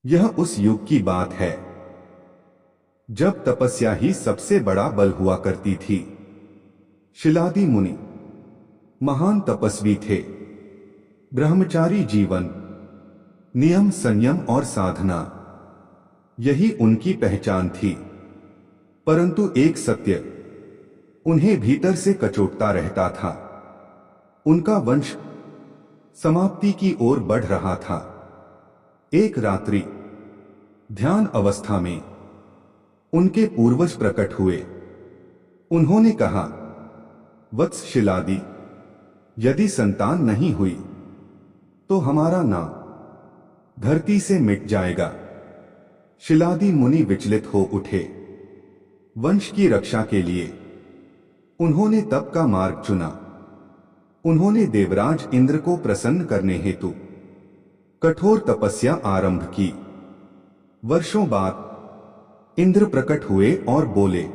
यह उस युग की बात है जब तपस्या ही सबसे बड़ा बल हुआ करती थी। शिलादी मुनि महान तपस्वी थे। ब्रह्मचारी जीवन, नियम, संयम और साधना, यही उनकी पहचान थी। परंतु एक सत्य उन्हें भीतर से कचोटता रहता था। उनका वंश समाप्ति की ओर बढ़ रहा था। एक रात्रि ध्यान अवस्था में उनके पूर्वज प्रकट हुए। उन्होंने कहा, वत्स शिलादी, यदि संतान नहीं हुई तो हमारा नाम धरती से मिट जाएगा। शिलादी मुनि विचलित हो उठे। वंश की रक्षा के लिए उन्होंने तप का मार्ग चुना। उन्होंने देवराज इंद्र को प्रसन्न करने हेतु कठोर तपस्या आरंभ की। वर्षों बाद इंद्र प्रकट हुए और बोले,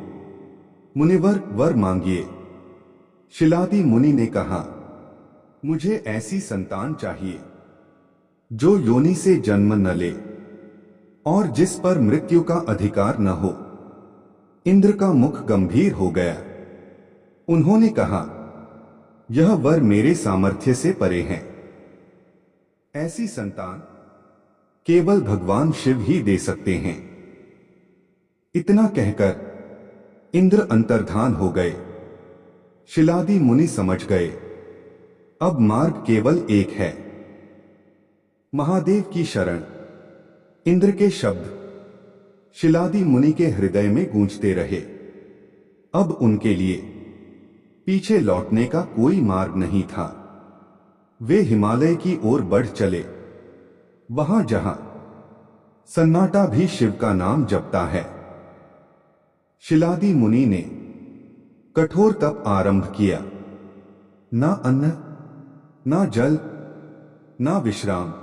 मुनिवर वर मांगिए। शिलादी मुनि ने कहा, मुझे ऐसी संतान चाहिए जो योनि से जन्म न ले और जिस पर मृत्यु का अधिकार न हो। इंद्र का मुख गंभीर हो गया। उन्होंने कहा, यह वर मेरे सामर्थ्य से परे है। ऐसी संतान केवल भगवान शिव ही दे सकते हैं। इतना कहकर इंद्र अंतर्धान हो गए। शिलादी मुनि समझ गए, अब मार्ग केवल एक है। महादेव की शरण। इंद्र के शब्द शिलादी मुनि के हृदय में गूंजते रहे। अब उनके लिए पीछे लौटने का कोई मार्ग नहीं था। वे हिमालय की ओर बढ़ चले, वहां जहां सन्नाटा भी शिव का नाम जपता है। शिलादी मुनि ने कठोर तप आरंभ किया। ना अन्न, ना जल, ना विश्राम,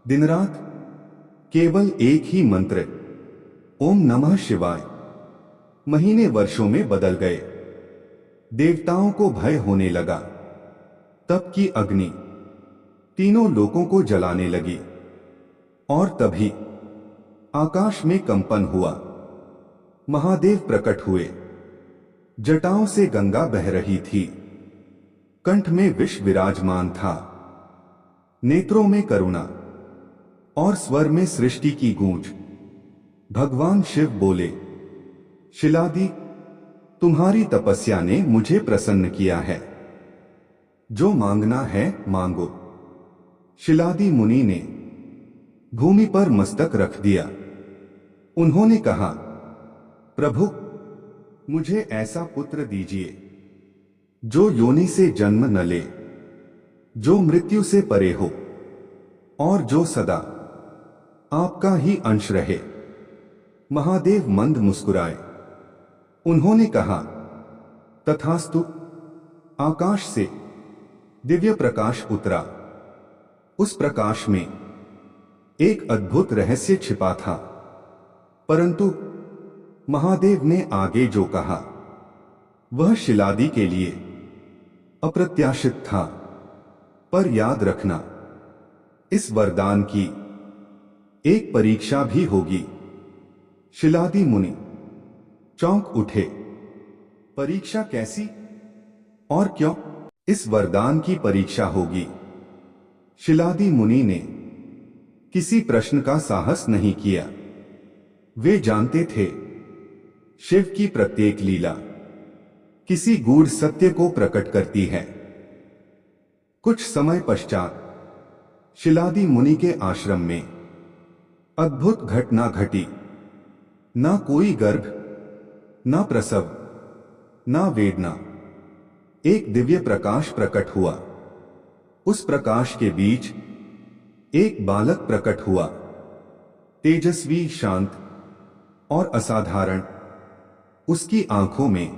दिन रात केवल एक ही मंत्र, ओम नमः शिवाय। महीने वर्षों में बदल गए। देवताओं को भय होने लगा। तप की अग्नि तीनों लोकों को जलाने लगी। और तभी आकाश में कंपन हुआ। महादेव प्रकट हुए। जटाओं से गंगा बह रही थी। कंठ में विष विराजमान था। नेत्रों में करुणा और स्वर में सृष्टि की गूंज। भगवान शिव बोले, शिलादी, तुम्हारी तपस्या ने मुझे प्रसन्न किया है। जो मांगना है मांगो। शिलादी मुनि ने भूमि पर मस्तक रख दिया। उन्होंने कहा, प्रभु, मुझे ऐसा पुत्र दीजिए जो योनि से जन्म न ले, जो मृत्यु से परे हो और जो सदा आपका ही अंश रहे। महादेव मंद मुस्कुराए। उन्होंने कहा, तथास्तु। आकाश से दिव्य प्रकाश उतरा। उस प्रकाश में एक अद्भुत रहस्य छिपा था। परंतु महादेव ने आगे जो कहा वह शिलादी के लिए अप्रत्याशित था। पर याद रखना, इस वरदान की एक परीक्षा भी होगी। शिलादी मुनि चौंक उठे। परीक्षा कैसी और क्यों? इस वरदान की परीक्षा होगी। शिलादी मुनि ने किसी प्रश्न का साहस नहीं किया। वे जानते थे, शिव की प्रत्येक लीला किसी गूढ़ सत्य को प्रकट करती है। कुछ समय पश्चात शिलादी मुनि के आश्रम में अद्भुत घटना घटी। ना कोई गर्भ, ना प्रसव, ना वेदना। एक दिव्य प्रकाश प्रकट हुआ। उस प्रकाश के बीच एक बालक प्रकट हुआ। तेजस्वी, शांत और असाधारण। उसकी आंखों में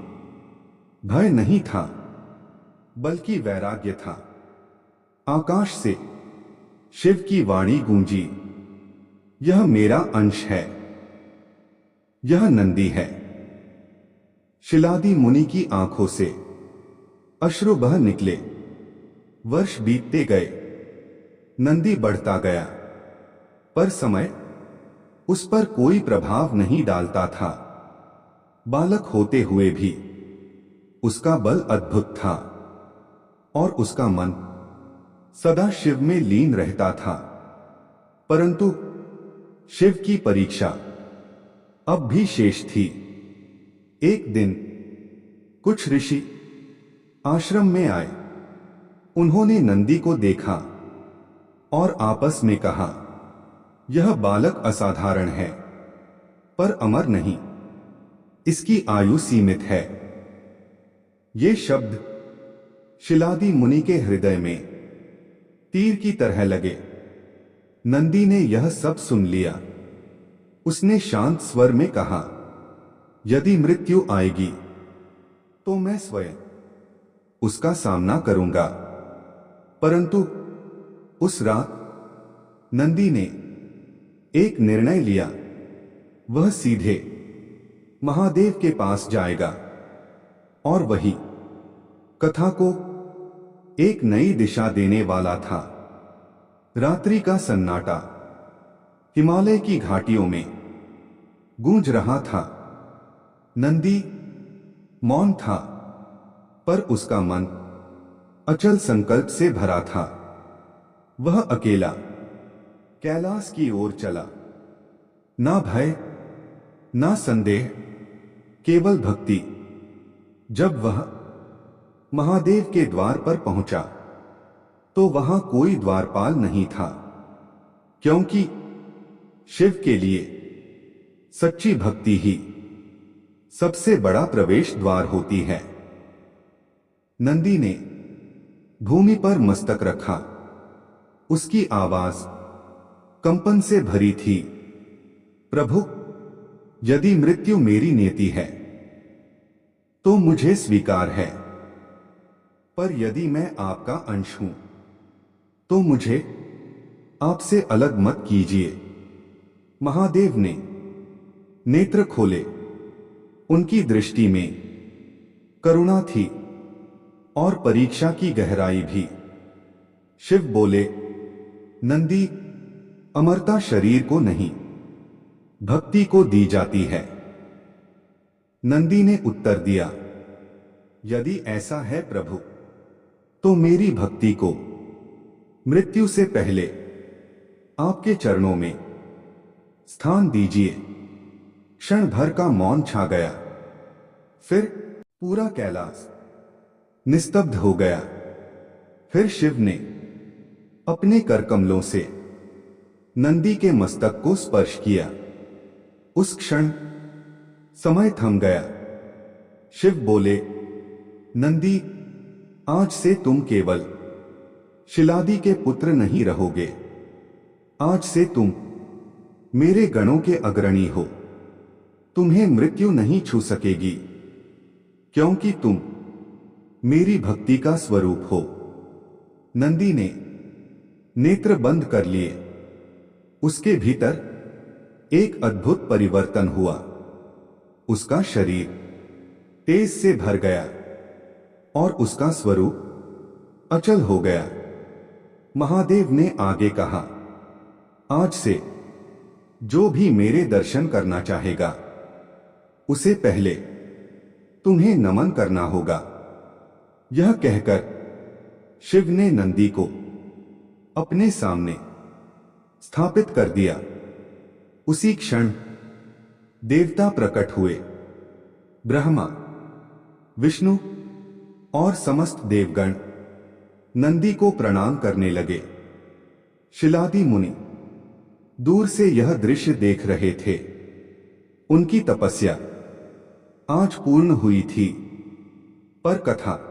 भय नहीं था, बल्कि वैराग्य था। आकाश से शिव की वाणी गूंजी, यह मेरा अंश है, यह नंदी है। शिलादी मुनि की आंखों से अश्रु बह निकले। वर्ष बीतते गए, नंदी बढ़ता गया, पर समय उस पर कोई प्रभाव नहीं डालता था। बालक होते हुए भी उसका बल अद्भुत था और उसका मन सदा शिव में लीन रहता था। परंतु शिव की परीक्षा अब भी शेष थी। एक दिन कुछ ऋषि आश्रम में आए। उन्होंने नंदी को देखा और आपस में कहा, यह बालक असाधारण है, पर अमर नहीं। इसकी आयु सीमित है। ये शब्द शिलादी मुनि के हृदय में तीर की तरह लगे। नंदी ने यह सब सुन लिया। उसने शांत स्वर में कहा, यदि मृत्यु आएगी तो मैं स्वयं उसका सामना करूंगा। परंतु उस रात नंदी ने एक निर्णय लिया। वह सीधे महादेव के पास जाएगा और वही कथा को एक नई दिशा देने वाला था। रात्रि का सन्नाटा हिमालय की घाटियों में गूंज रहा था। नंदी मौन था, पर उसका मन अचल संकल्प से भरा था। वह अकेला कैलाश की ओर चला। ना भय, ना संदेह, केवल भक्ति। जब वह महादेव के द्वार पर पहुंचा तो वहां कोई द्वारपाल नहीं था, क्योंकि शिव के लिए सच्ची भक्ति ही सबसे बड़ा प्रवेश द्वार होती है। नंदी ने भूमि पर मस्तक रखा। उसकी आवाज कंपन से भरी थी। प्रभु, यदि मृत्यु मेरी नियति है तो मुझे स्वीकार है, पर यदि मैं आपका अंश हूं तो मुझे आपसे अलग मत कीजिए। महादेव ने नेत्र खोले। उनकी दृष्टि में करुणा थी और परीक्षा की गहराई भी। शिव बोले, नंदी, अमरता शरीर को नहीं, भक्ति को दी जाती है। नंदी ने उत्तर दिया, यदि ऐसा है प्रभु, तो मेरी भक्ति को मृत्यु से पहले आपके चरणों में स्थान दीजिए। क्षण भर का मौन छा गया। फिर पूरा कैलाश निस्तब्ध हो गया। फिर शिव ने अपने करकमलों से नंदी के मस्तक को स्पर्श किया। उस क्षण समय थम गया। शिव बोले, नंदी, आज से तुम केवल शिलादी के पुत्र नहीं रहोगे। आज से तुम मेरे गणों के अग्रणी हो। तुम्हें मृत्यु नहीं छू सकेगी, क्योंकि तुम मेरी भक्ति का स्वरूप हो। नंदी ने नेत्र बंद कर लिए। उसके भीतर एक अद्भुत परिवर्तन हुआ। उसका शरीर तेज से भर गया और उसका स्वरूप अचल हो गया। महादेव ने आगे कहा, आज से जो भी मेरे दर्शन करना चाहेगा, उसे पहले तुम्हें नमन करना होगा। यह कहकर शिव ने नंदी को अपने सामने स्थापित कर दिया। उसी क्षण देवता प्रकट हुए। ब्रह्मा, विष्णु और समस्त देवगण नंदी को प्रणाम करने लगे। शिलादी मुनि दूर से यह दृश्य देख रहे थे। उनकी तपस्या आज पूर्ण हुई थी, पर कथा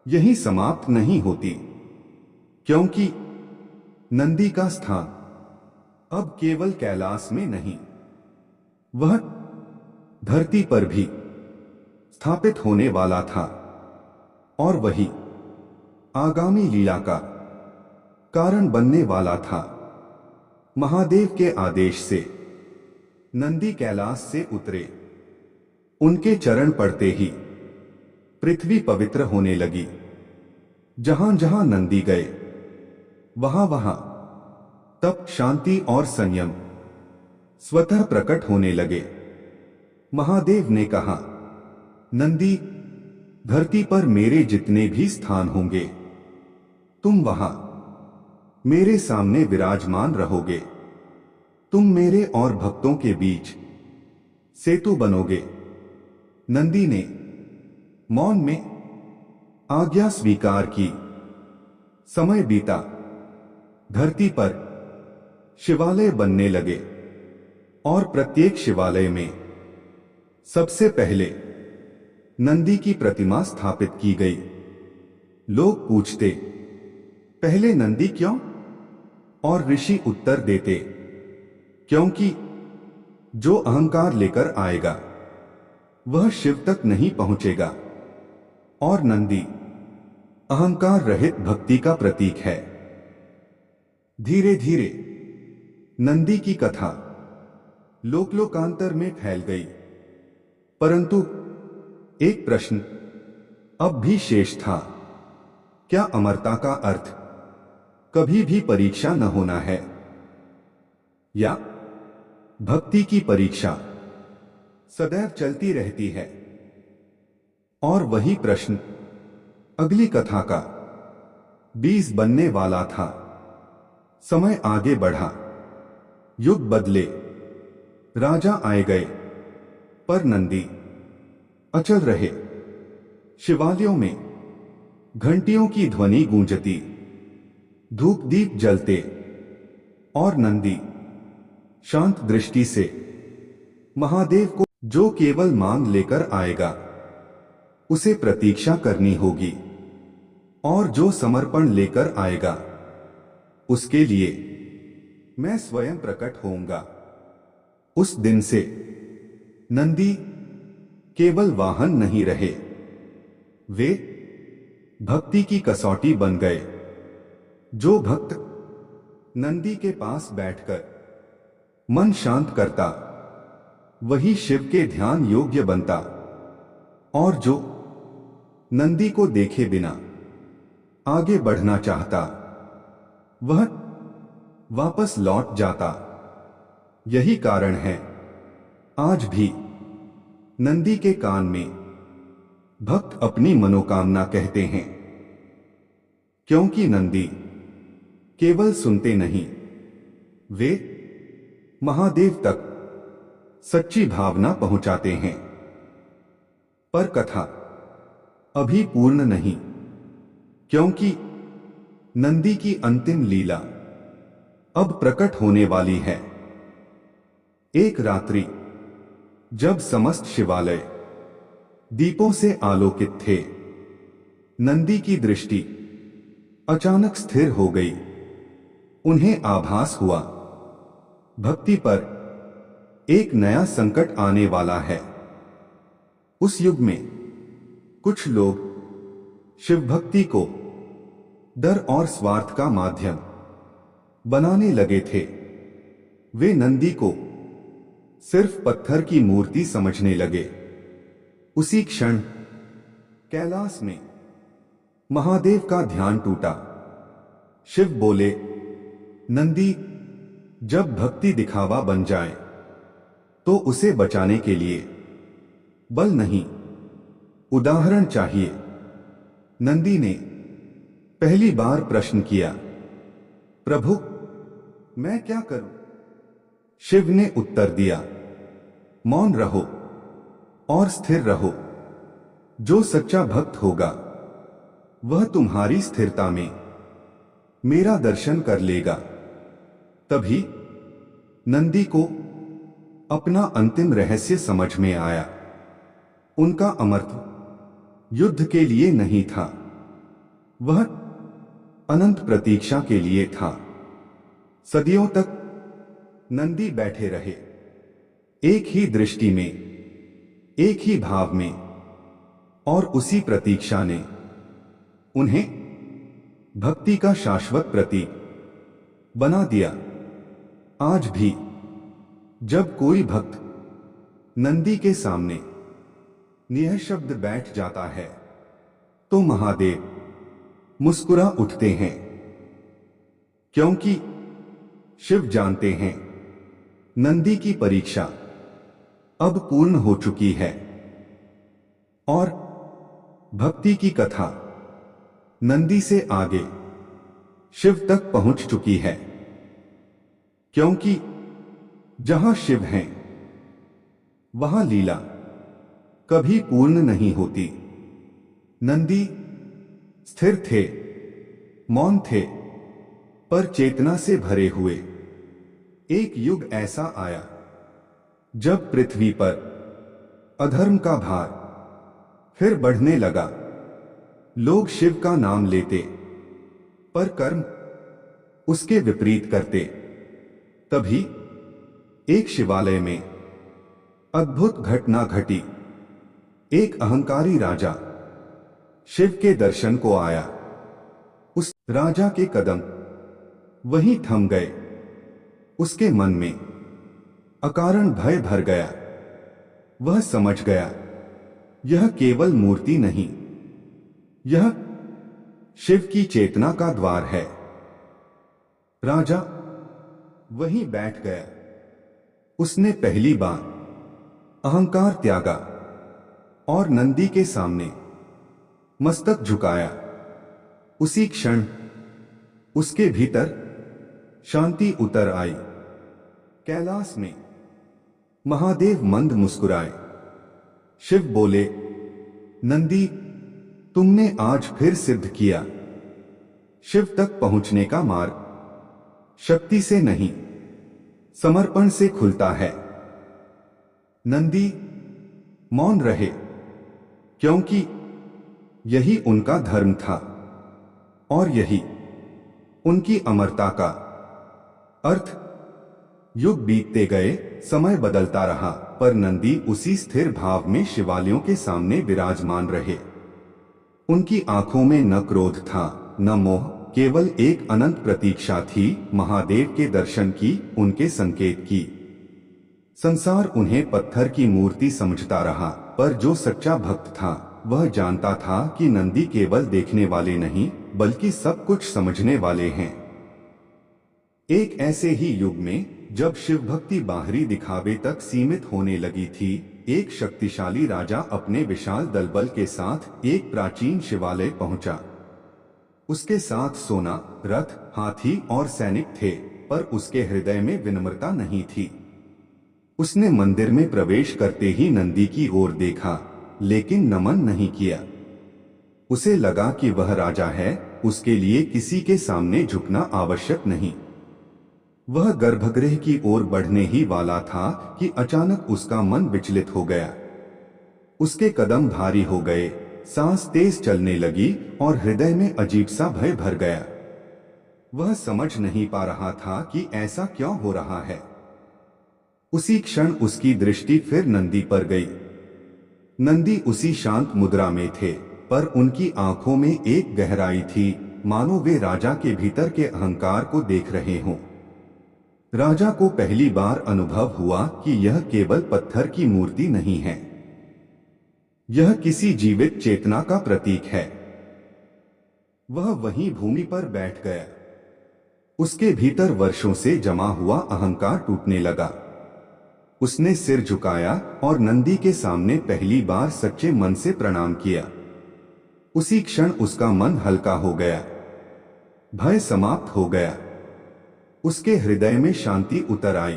यही समाप्त नहीं होती, क्योंकि नंदी का स्थान अब केवल कैलाश में नहीं, वह धरती पर भी स्थापित होने वाला था। और वही आगामी लीला का कारण बनने वाला था। महादेव के आदेश से नंदी कैलाश से उतरे। उनके चरण पड़ते ही पृथ्वी पवित्र होने लगी। जहां जहां नंदी गए, वहां वहां तप, शांति और संयम स्वतः प्रकट होने लगे। महादेव ने कहा, नंदी, धरती पर मेरे जितने भी स्थान होंगे, तुम वहां मेरे सामने विराजमान रहोगे। तुम मेरे और भक्तों के बीच सेतु बनोगे। नंदी ने मौन में आज्ञा स्वीकार की। समय बीता, धरती पर शिवालय बनने लगे और प्रत्येक शिवालय में सबसे पहले नंदी की प्रतिमा स्थापित की गई। लोग पूछते, पहले नंदी क्यों? और ऋषि उत्तर देते, क्योंकि जो अहंकार लेकर आएगा वह शिव तक नहीं पहुंचेगा, और नंदी अहंकार रहित भक्ति का प्रतीक है। धीरे धीरे नंदी की कथा लोकांतर में फैल गई, परंतु एक प्रश्न अब भी शेष था। क्या अमरता का अर्थ कभी भी परीक्षा न होना है, या भक्ति की परीक्षा सदैव चलती रहती है? और वही प्रश्न अगली कथा का बीज बनने वाला था। समय आगे बढ़ा, युग बदले, राजा आए गए, पर नंदी अचल रहे। शिवालयों में घंटियों की ध्वनि गूंजती, धूप दीप जलते, और नंदी शांत दृष्टि से महादेव को जो केवल मांग लेकर आएगा उसे प्रतीक्षा करनी होगी, और जो समर्पण लेकर आएगा उसके लिए मैं स्वयं प्रकट होऊंगा। उस दिन से नंदी केवल वाहन नहीं रहे, वे भक्ति की कसौटी बन गए। जो भक्त नंदी के पास बैठकर मन शांत करता वही शिव के ध्यान योग्य बनता, और जो नंदी को देखे बिना आगे बढ़ना चाहता वह वापस लौट जाता। यही कारण है आज भी नंदी के कान में भक्त अपनी मनोकामना कहते हैं, क्योंकि नंदी केवल सुनते नहीं, वे महादेव तक सच्ची भावना पहुंचाते हैं। पर कथा अभी पूर्ण नहीं, क्योंकि नंदी की अंतिम लीला अब प्रकट होने वाली है। एक रात्रि जब समस्त शिवालय दीपों से आलोकित थे, नंदी की दृष्टि अचानक स्थिर हो गई। उन्हें आभास हुआ, भक्ति पर एक नया संकट आने वाला है। उस युग में कुछ लोग शिव भक्ति को डर और स्वार्थ का माध्यम बनाने लगे थे। वे नंदी को सिर्फ पत्थर की मूर्ति समझने लगे। उसी क्षण कैलाश में महादेव का ध्यान टूटा। शिव बोले, नंदी, जब भक्ति दिखावा बन जाए तो उसे बचाने के लिए बल नहीं, उदाहरण चाहिए। नंदी ने पहली बार प्रश्न किया, प्रभु, मैं क्या करूं? शिव ने उत्तर दिया, मौन रहो और स्थिर रहो। जो सच्चा भक्त होगा वह तुम्हारी स्थिरता में मेरा दर्शन कर लेगा। तभी नंदी को अपना अंतिम रहस्य समझ में आया। उनका अमरत्व युद्ध के लिए नहीं था, वह अनंत प्रतीक्षा के लिए था। सदियों तक नंदी बैठे रहे, एक ही दृष्टि में, एक ही भाव में, और उसी प्रतीक्षा ने उन्हें भक्ति का शाश्वत प्रतीक बना दिया। आज भी जब कोई भक्त नंदी के सामने निःशब्द बैठ जाता है तो महादेव मुस्कुरा उठते हैं, क्योंकि शिव जानते हैं नंदी की परीक्षा अब पूर्ण हो चुकी है और भक्ति की कथा नंदी से आगे शिव तक पहुंच चुकी है, क्योंकि जहां शिव हैं वहां लीला कभी पूर्ण नहीं होती। नंदी स्थिर थे, मौन थे, पर चेतना से भरे हुए। एक युग ऐसा आया जब पृथ्वी पर अधर्म का भार फिर बढ़ने लगा। लोग शिव का नाम लेते, पर कर्म उसके विपरीत करते। तभी एक शिवालय में अद्भुत घटना घटी। एक अहंकारी राजा शिव के दर्शन को आया। उस राजा के कदम वहीं थम गए। उसके मन में अकारण भय भर गया। वह समझ गया, यह केवल मूर्ति नहीं, यह शिव की चेतना का द्वार है। राजा वहीं बैठ गया। उसने पहली बार अहंकार त्यागा और नंदी के सामने मस्तक झुकाया। उसी क्षण उसके भीतर शांति उतर आई। कैलाश में महादेव मंद मुस्कुराए। शिव बोले, नंदी, तुमने आज फिर सिद्ध किया, शिव तक पहुंचने का मार्ग शक्ति से नहीं, समर्पण से खुलता है। नंदी मौन रहे, क्योंकि यही उनका धर्म था और यही उनकी अमरता का अर्थ। युग बीतते गए, समय बदलता रहा, पर नंदी उसी स्थिर भाव में शिवालयों के सामने विराजमान रहे। उनकी आंखों में न क्रोध था, न मोह, केवल एक अनंत प्रतीक्षा थी, महादेव के दर्शन की, उनके संकेत की। संसार उन्हें पत्थर की मूर्ति समझता रहा, पर जो सच्चा भक्त था वह जानता था कि नंदी केवल देखने वाले नहीं, बल्कि सब कुछ समझने वाले हैं। एक ऐसे ही युग में जब शिव भक्ति बाहरी दिखावे तक सीमित होने लगी थी, एक शक्तिशाली राजा अपने विशाल दलबल के साथ एक प्राचीन शिवालय पहुंचा। उसके साथ सोना, रथ, हाथी और सैनिक थे, पर उसके हृदय में विनम्रता नहीं थी। उसने मंदिर में प्रवेश करते ही नंदी की ओर देखा, लेकिन नमन नहीं किया। उसे लगा कि वह राजा है, उसके लिए किसी के सामने झुकना आवश्यक नहीं। वह गर्भगृह की ओर बढ़ने ही वाला था कि अचानक उसका मन विचलित हो गया। उसके कदम भारी हो गए, सांस तेज चलने लगी और हृदय में अजीब सा भय भर गया। वह समझ नहीं पा रहा था कि ऐसा क्यों हो रहा है। उसी क्षण उसकी दृष्टि फिर नंदी पर गई। नंदी उसी शांत मुद्रा में थे, पर उनकी आंखों में एक गहराई थी, मानो वे राजा के भीतर के अहंकार को देख रहे हों। राजा को पहली बार अनुभव हुआ कि यह केवल पत्थर की मूर्ति नहीं है, यह किसी जीवित चेतना का प्रतीक है। वह वहीं भूमि पर बैठ गया। उसके भीतर वर्षों से जमा हुआ अहंकार टूटने लगा। उसने सिर झुकाया और नंदी के सामने पहली बार सच्चे मन से प्रणाम किया। उसी क्षण उसका मन हल्का हो गया, भय समाप्त हो गया। उसके हृदय में शांति उतर आई।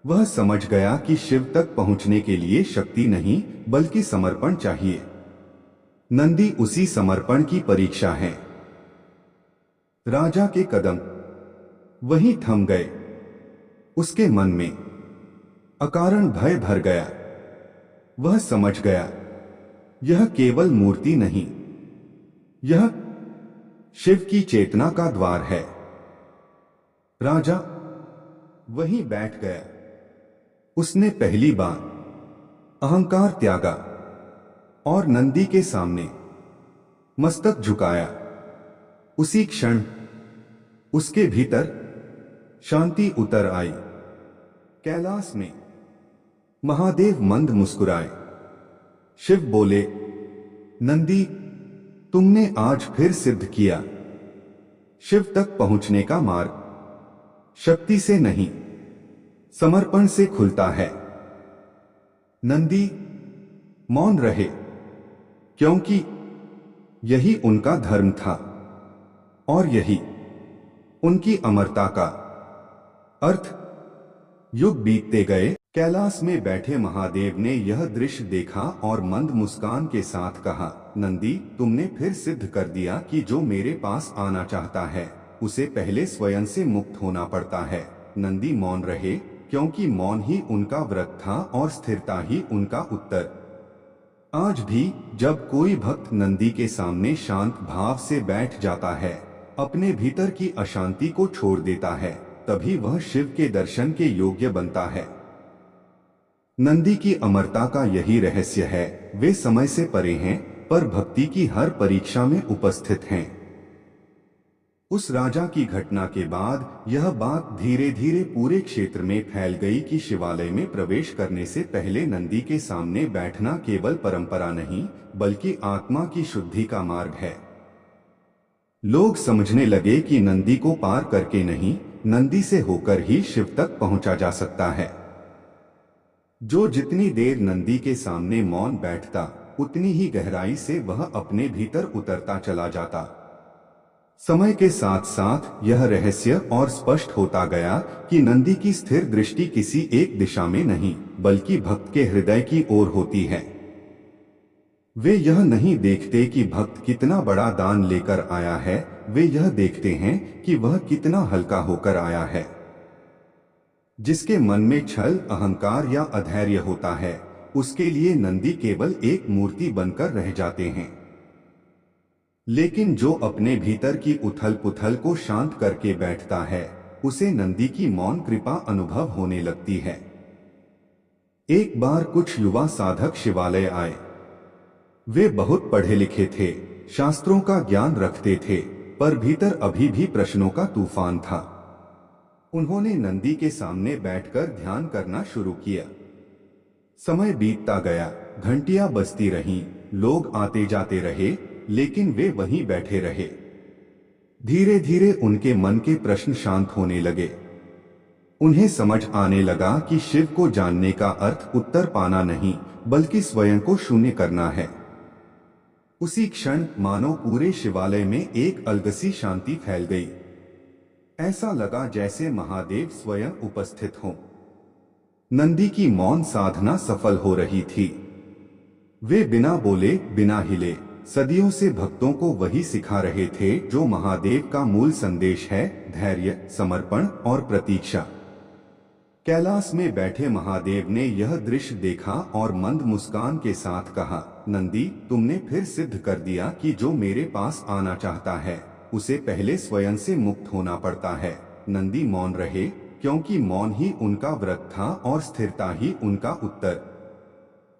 वह समझ गया कि शिव तक पहुंचने के लिए शक्ति नहीं, बल्कि समर्पण चाहिए। नंदी उसी समर्पण की परीक्षा है। राजा के कदम वहीं थम गए। उसके मन में अकारण भय भर गया। वह समझ गया, यह केवल मूर्ति नहीं, यह शिव की चेतना का द्वार है। राजा वहीं बैठ गया। उसने पहली बार अहंकार त्यागा और नंदी के सामने मस्तक झुकाया। उसी क्षण उसके भीतर शांति उतर आई। कैलाश में महादेव मंद मुस्कुराए। शिव बोले, नंदी, तुमने आज फिर सिद्ध किया, शिव तक पहुंचने का मार्ग शक्ति से नहीं, समर्पण से खुलता है। नंदी मौन रहे, क्योंकि यही उनका धर्म था और यही उनकी अमरता का अर्थ। युग बीतते गए। कैलाश में बैठे महादेव ने यह दृश्य देखा और मंद मुस्कान के साथ कहा, नंदी, तुमने फिर सिद्ध कर दिया कि जो मेरे पास आना चाहता है उसे पहले स्वयं से मुक्त होना पड़ता है। नंदी मौन रहे, क्योंकि मौन ही उनका व्रत था और स्थिरता ही उनका उत्तर। आज भी जब कोई भक्त नंदी के सामने शांत भाव से बैठ जाता है, अपने भीतर की अशांति को छोड़ देता है, तभी वह शिव के दर्शन के योग्य बनता है। नंदी की अमरता का यही रहस्य है। वे समय से परे हैं, पर भक्ति की हर परीक्षा में उपस्थित हैं। उस राजा की घटना के बाद यह बात धीरे धीरे पूरे क्षेत्र में फैल गई कि शिवालय में प्रवेश करने से पहले नंदी के सामने बैठना केवल परंपरा नहीं, बल्कि आत्मा की शुद्धि का मार्ग है। लोग समझने लगे कि नंदी को पार करके नहीं, नंदी से होकर ही शिव तक पहुंचा जा सकता है। जो जितनी देर नंदी के सामने मौन बैठता, उतनी ही गहराई से वह अपने भीतर उतरता चला जाता। समय के साथ साथ यह रहस्य और स्पष्ट होता गया कि नंदी की स्थिर दृष्टि किसी एक दिशा में नहीं, बल्कि भक्त के हृदय की ओर होती है। वे यह नहीं देखते कि भक्त कितना बड़ा दान लेकर आया है, वे यह देखते हैं कि वह कितना हल्का होकर आया है। जिसके मन में छल, अहंकार या अधैर्य होता है, उसके लिए नंदी केवल एक मूर्ति बनकर रह जाते हैं। लेकिन जो अपने भीतर की उथल पुथल को शांत करके बैठता है, उसे नंदी की मौन कृपा अनुभव होने लगती है। एक बार कुछ युवा साधक शिवालय आए। वे बहुत पढ़े लिखे थे, शास्त्रों का ज्ञान रखते थे, पर भीतर अभी भी प्रश्नों का तूफान था। उन्होंने नंदी के सामने बैठकर ध्यान करना शुरू किया। समय बीतता गया, घंटियां बजती रहीं, लोग आते जाते रहे, लेकिन वे वहीं बैठे रहे। धीरे धीरे उनके मन के प्रश्न शांत होने लगे। उन्हें समझ आने लगा कि शिव को जानने का अर्थ उत्तर पाना नहीं, बल्कि स्वयं को शून्य करना है। उसी क्षण मानो पूरे शिवालय में एक अलगसी शांति फैल गई। ऐसा लगा जैसे महादेव स्वयं उपस्थित हों। नंदी की मौन साधना सफल हो रही थी। वे बिना बोले, बिना हिले, सदियों से भक्तों को वही सिखा रहे थे जो महादेव का मूल संदेश है, धैर्य, समर्पण और प्रतीक्षा। कैलाश में बैठे महादेव ने यह दृश्य देखा और मंद मुस्कान के साथ कहा, नंदी, तुमने फिर सिद्ध कर दिया कि जो मेरे पास आना चाहता है उसे पहले स्वयं से मुक्त होना पड़ता है। नंदी मौन रहे, क्योंकि मौन ही उनका व्रत था और स्थिरता ही उनका उत्तर।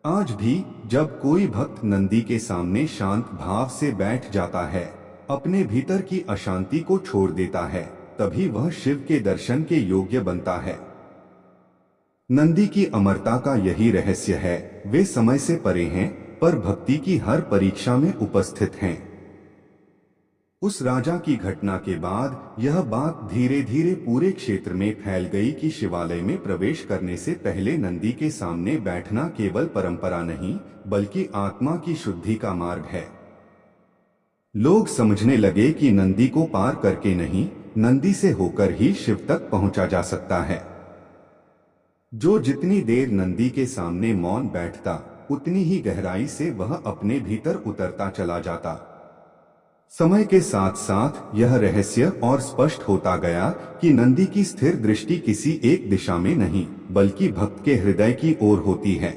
आज भी जब कोई भक्त नंदी के सामने शांत भाव से बैठ जाता है, अपने भीतर की अशांति को छोड़ देता है, तभी वह शिव के दर्शन के योग्य बनता है। नंदी की अमरता का यही रहस्य है। वे समय से परे हैं, पर भक्ति की हर परीक्षा में उपस्थित हैं। उस राजा की घटना के बाद यह बात धीरे धीरे पूरे क्षेत्र में फैल गई कि शिवालय में प्रवेश करने से पहले नंदी के सामने बैठना केवल परंपरा नहीं, बल्कि आत्मा की शुद्धि का मार्ग है। लोग समझने लगे कि नंदी को पार करके नहीं, नंदी से होकर ही शिव तक पहुंचा जा सकता है। जो जितनी देर नंदी के सामने मौन बैठता, उतनी ही गहराई से वह अपने भीतर उतरता चला जाता। समय के साथ साथ यह रहस्य और स्पष्ट होता गया कि नंदी की स्थिर दृष्टि किसी एक दिशा में नहीं, बल्कि भक्त के हृदय की ओर होती है।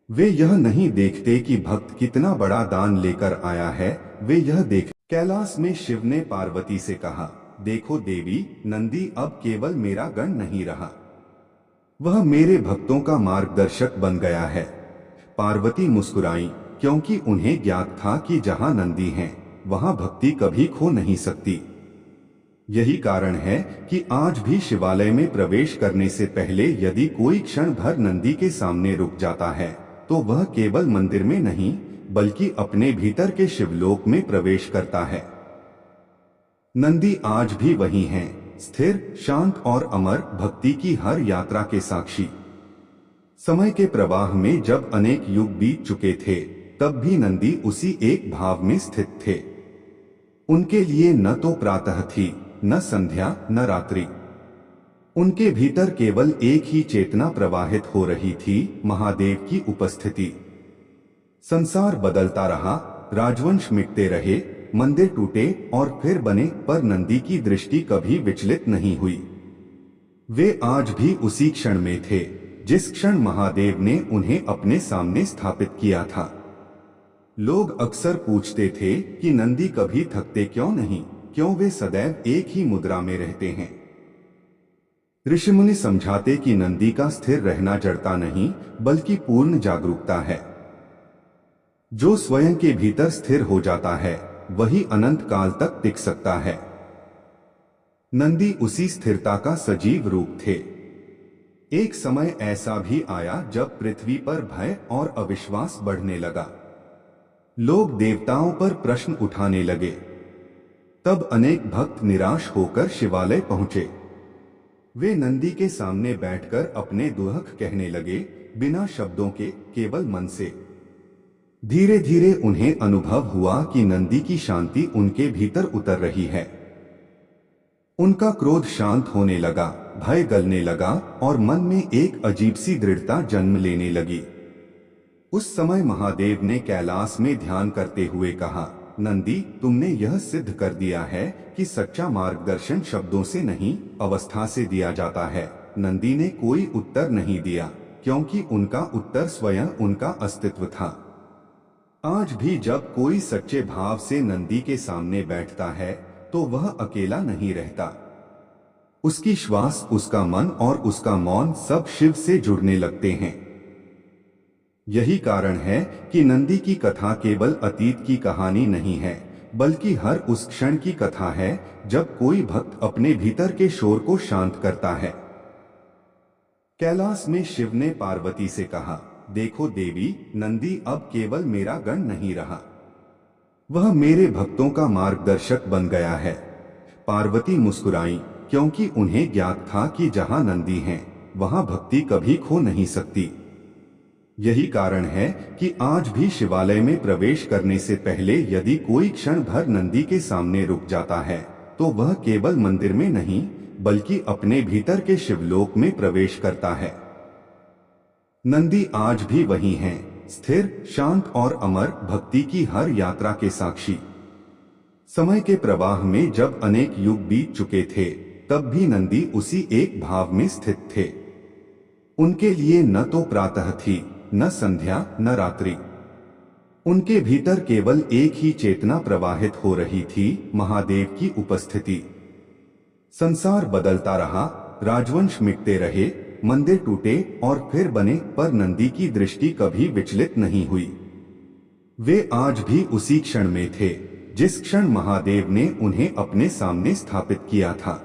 वे यह नहीं देखते कि भक्त कितना बड़ा दान लेकर आया है, वे यह देख। कैलाश में शिव ने पार्वती से कहा, देखो देवी, नंदी अब केवल मेरा गण नहीं रहा, वह मेरे भक्तों का मार्गदर्शक बन गया है। पार्वती मुस्कुराई, क्योंकि उन्हें ज्ञात था कि जहां नंदी हैं, वहां भक्ति कभी खो नहीं सकती। यही कारण है कि आज भी शिवालय में प्रवेश करने से पहले यदि कोई क्षण भर नंदी के सामने रुक जाता है, तो वह केवल मंदिर में नहीं, बल्कि अपने भीतर के शिवलोक में प्रवेश करता है। नंदी आज भी वही हैं, स्थिर, शांत और अमर, भक्ति की हर यात्रा के साक्षी। समय के प्रवाह में जब अनेक युग बीत चुके थे, तब भी नंदी उसी एक भाव में स्थित थे। उनके लिए न तो प्रातः थी, न संध्या, न रात्रि। उनके भीतर केवल एक ही चेतना प्रवाहित हो रही थी, महादेव की उपस्थिति। संसार बदलता रहा, राजवंश मिटते रहे, मंदिर टूटे और फिर बने, पर नंदी की दृष्टि कभी विचलित नहीं हुई। वे आज भी उसी क्षण में थे, जिस क्षण महादेव ने उन्हें अपने सामने स्थापित किया था। लोग अक्सर पूछते थे कि नंदी कभी थकते क्यों नहीं, क्यों वे सदैव एक ही मुद्रा में रहते हैं। ऋषिमुनि समझाते कि नंदी का स्थिर रहना जड़ता नहीं, बल्कि पूर्ण जागरूकता है। जो स्वयं के भीतर स्थिर हो जाता है, वही अनंत काल तक टिक सकता है। नंदी उसी स्थिरता का सजीव रूप थे। एक समय ऐसा भी आया जब पृथ्वी पर भय और अविश्वास बढ़ने लगा। लोग देवताओं पर प्रश्न उठाने लगे। तब अनेक भक्त निराश होकर शिवालय पहुंचे। वे नंदी के सामने बैठकर अपने दुख कहने लगे, बिना शब्दों के, केवल मन से। धीरे धीरे उन्हें अनुभव हुआ कि नंदी की शांति उनके भीतर उतर रही है। उनका क्रोध शांत होने लगा, भय गलने लगा और मन में एक अजीब सी दृढ़ता जन्म लेने लगी। उस समय महादेव ने कैलाश में ध्यान करते हुए कहा, नंदी, तुमने यह सिद्ध कर दिया है कि सच्चा मार्गदर्शन शब्दों से नहीं, अवस्था से दिया जाता है। नंदी ने कोई उत्तर नहीं दिया, क्योंकि उनका उत्तर स्वयं उनका अस्तित्व था। आज भी जब कोई सच्चे भाव से नंदी के सामने बैठता है, तो वह अकेला नहीं रहता। उसकी श्वास, उसका मन और उसका मौन सब शिव से जुड़ने लगते हैं। यही कारण है कि नंदी की कथा केवल अतीत की कहानी नहीं है, बल्कि हर उस क्षण की कथा है जब कोई भक्त अपने भीतर के शोर को शांत करता है। कैलाश में शिव ने पार्वती से कहा, देखो देवी, नंदी अब केवल मेरा गण नहीं रहा, वह मेरे भक्तों का मार्गदर्शक बन गया है। पार्वती मुस्कुराई, क्योंकि उन्हें ज्ञात था कि जहां नंदी हैं, वहां भक्ति कभी खो नहीं सकती। यही कारण है कि आज भी शिवालय में प्रवेश करने से पहले यदि कोई क्षण भर नंदी के सामने रुक जाता है, तो वह केवल मंदिर में नहीं, बल्कि अपने भीतर के शिवलोक में प्रवेश करता है। नंदी आज भी वही हैं, स्थिर, शांत और अमर, भक्ति की हर यात्रा के साक्षी। समय के प्रवाह में जब अनेक युग बीत चुके थे, तब भी नंदी उसी एक भाव में स्थित थे। उनके लिए न तो प्रातः थी, न संध्या, न रात्रि। उनके भीतर केवल एक ही चेतना प्रवाहित हो रही थी, महादेव की उपस्थिति। संसार बदलता रहा, राजवंश मिटते रहे, मंदिर टूटे और फिर बने, पर नंदी की दृष्टि कभी विचलित नहीं हुई। वे आज भी उसी क्षण में थे, जिस क्षण महादेव ने उन्हें अपने सामने स्थापित किया था।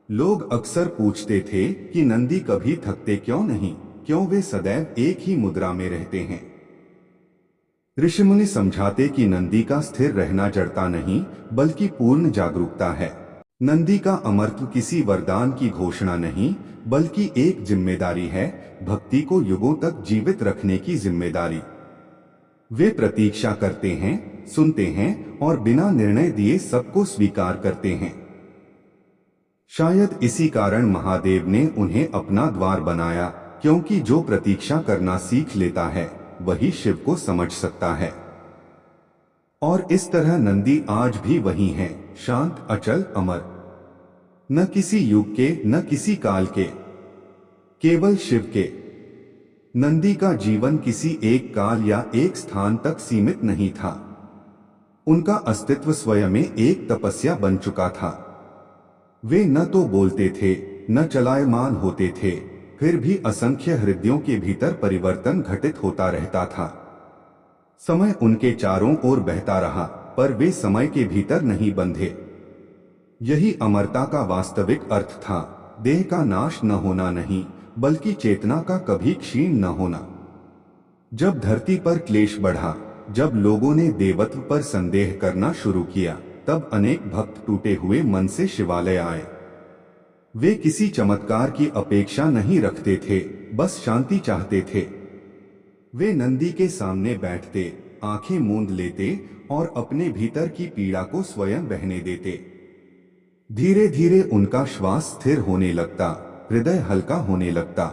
लोग अक्सर पूछते थे कि नंदी कभी थकते क्यों नहीं, क्यों वे सदैव एक ही मुद्रा में रहते हैं। ऋषिमुनि समझाते कि नंदी का स्थिर रहना जड़ता नहीं, बल्कि पूर्ण जागरूकता है। नंदी का अमरत्व किसी वरदान की घोषणा नहीं, बल्कि एक जिम्मेदारी है, भक्ति को युगों तक जीवित रखने की जिम्मेदारी। वे प्रतीक्षा करते हैं, सुनते हैं और बिना निर्णय दिए सबको स्वीकार करते हैं। शायद इसी कारण महादेव ने उन्हें अपना द्वार बनाया, क्योंकि जो प्रतीक्षा करना सीख लेता है, वही शिव को समझ सकता है। और इस तरह नंदी आज भी वही हैं, शांत, अचल, अमर। न किसी युग के, न किसी काल के, केवल शिव के। नंदी का जीवन किसी एक काल या एक स्थान तक सीमित नहीं था। उनका अस्तित्व स्वयं में एक तपस्या बन चुका था। वे न तो बोलते थे, न चलायमान होते थे, फिर भी असंख्य हृदयों के भीतर परिवर्तन घटित होता रहता था। समय उनके चारों ओर बहता रहा, पर वे समय के भीतर नहीं बंधे। यही अमरता का वास्तविक अर्थ था, देह का नाश न होना नहीं, बल्कि चेतना का कभी क्षीण न होना। जब धरती पर क्लेश बढ़ा, जब लोगों ने देवत्व पर संदेह करना शुरू किया, तब अनेक भक्त टूटे हुए मन से शिवालय आए। वे किसी चमत्कार की अपेक्षा नहीं रखते थे, बस शांति चाहते थे। वे नंदी के सामने बैठते, आंखें मूंद लेते और अपने भीतर की पीड़ा को स्वयं बहने देते। धीरे धीरे उनका श्वास स्थिर होने लगता, हृदय हल्का होने लगता।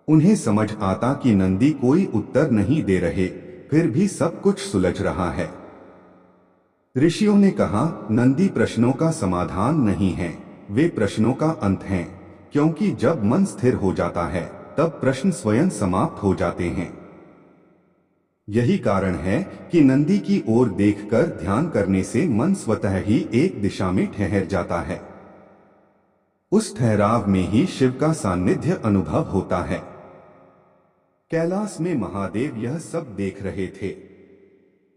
उन्हें समझ आता कि नंदी कोई उत्तर नहीं दे रहे, फिर भी सब कुछ सुलझ रहा है। ऋषियों ने कहा, नंदी प्रश्नों का समाधान नहीं है, वे प्रश्नों का अंत हैं, क्योंकि जब मन स्थिर हो जाता है तब प्रश्न स्वयं समाप्त हो जाते हैं। यही कारण है कि नंदी की ओर देखकर ध्यान करने से मन स्वतः ही एक दिशा में ठहर जाता है। उस ठहराव में ही शिव का सान्निध्य अनुभव होता है। कैलाश में महादेव यह सब देख रहे थे।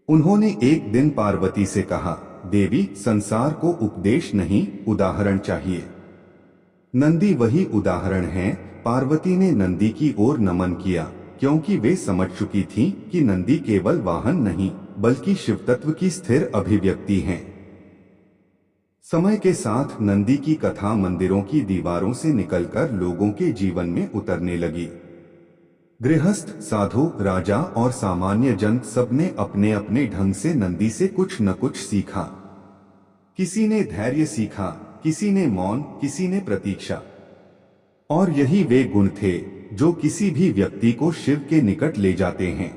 उन्होंने एक दिन पार्वती से कहा, देवी, संसार को उपदेश नहीं, उदाहरण चाहिए। नंदी वही उदाहरण है। पार्वती ने नंदी की ओर नमन किया, क्योंकि वे समझ चुकी थीं कि नंदी केवल वाहन नहीं, बल्कि शिव तत्व की स्थिर अभिव्यक्ति हैं। समय के साथ नंदी की कथा मंदिरों की दीवारों से निकलकर लोगों के जीवन में उतरने लगी। गृहस्थ, साधु, राजा और सामान्य जन सबने अपने अपने ढंग से नंदी से कुछ न कुछ सीखा। किसी ने धैर्य सीखा, किसी ने मौन, किसी ने प्रतीक्षा। और यही वे गुण थे जो किसी भी व्यक्ति को शिव के निकट ले जाते हैं।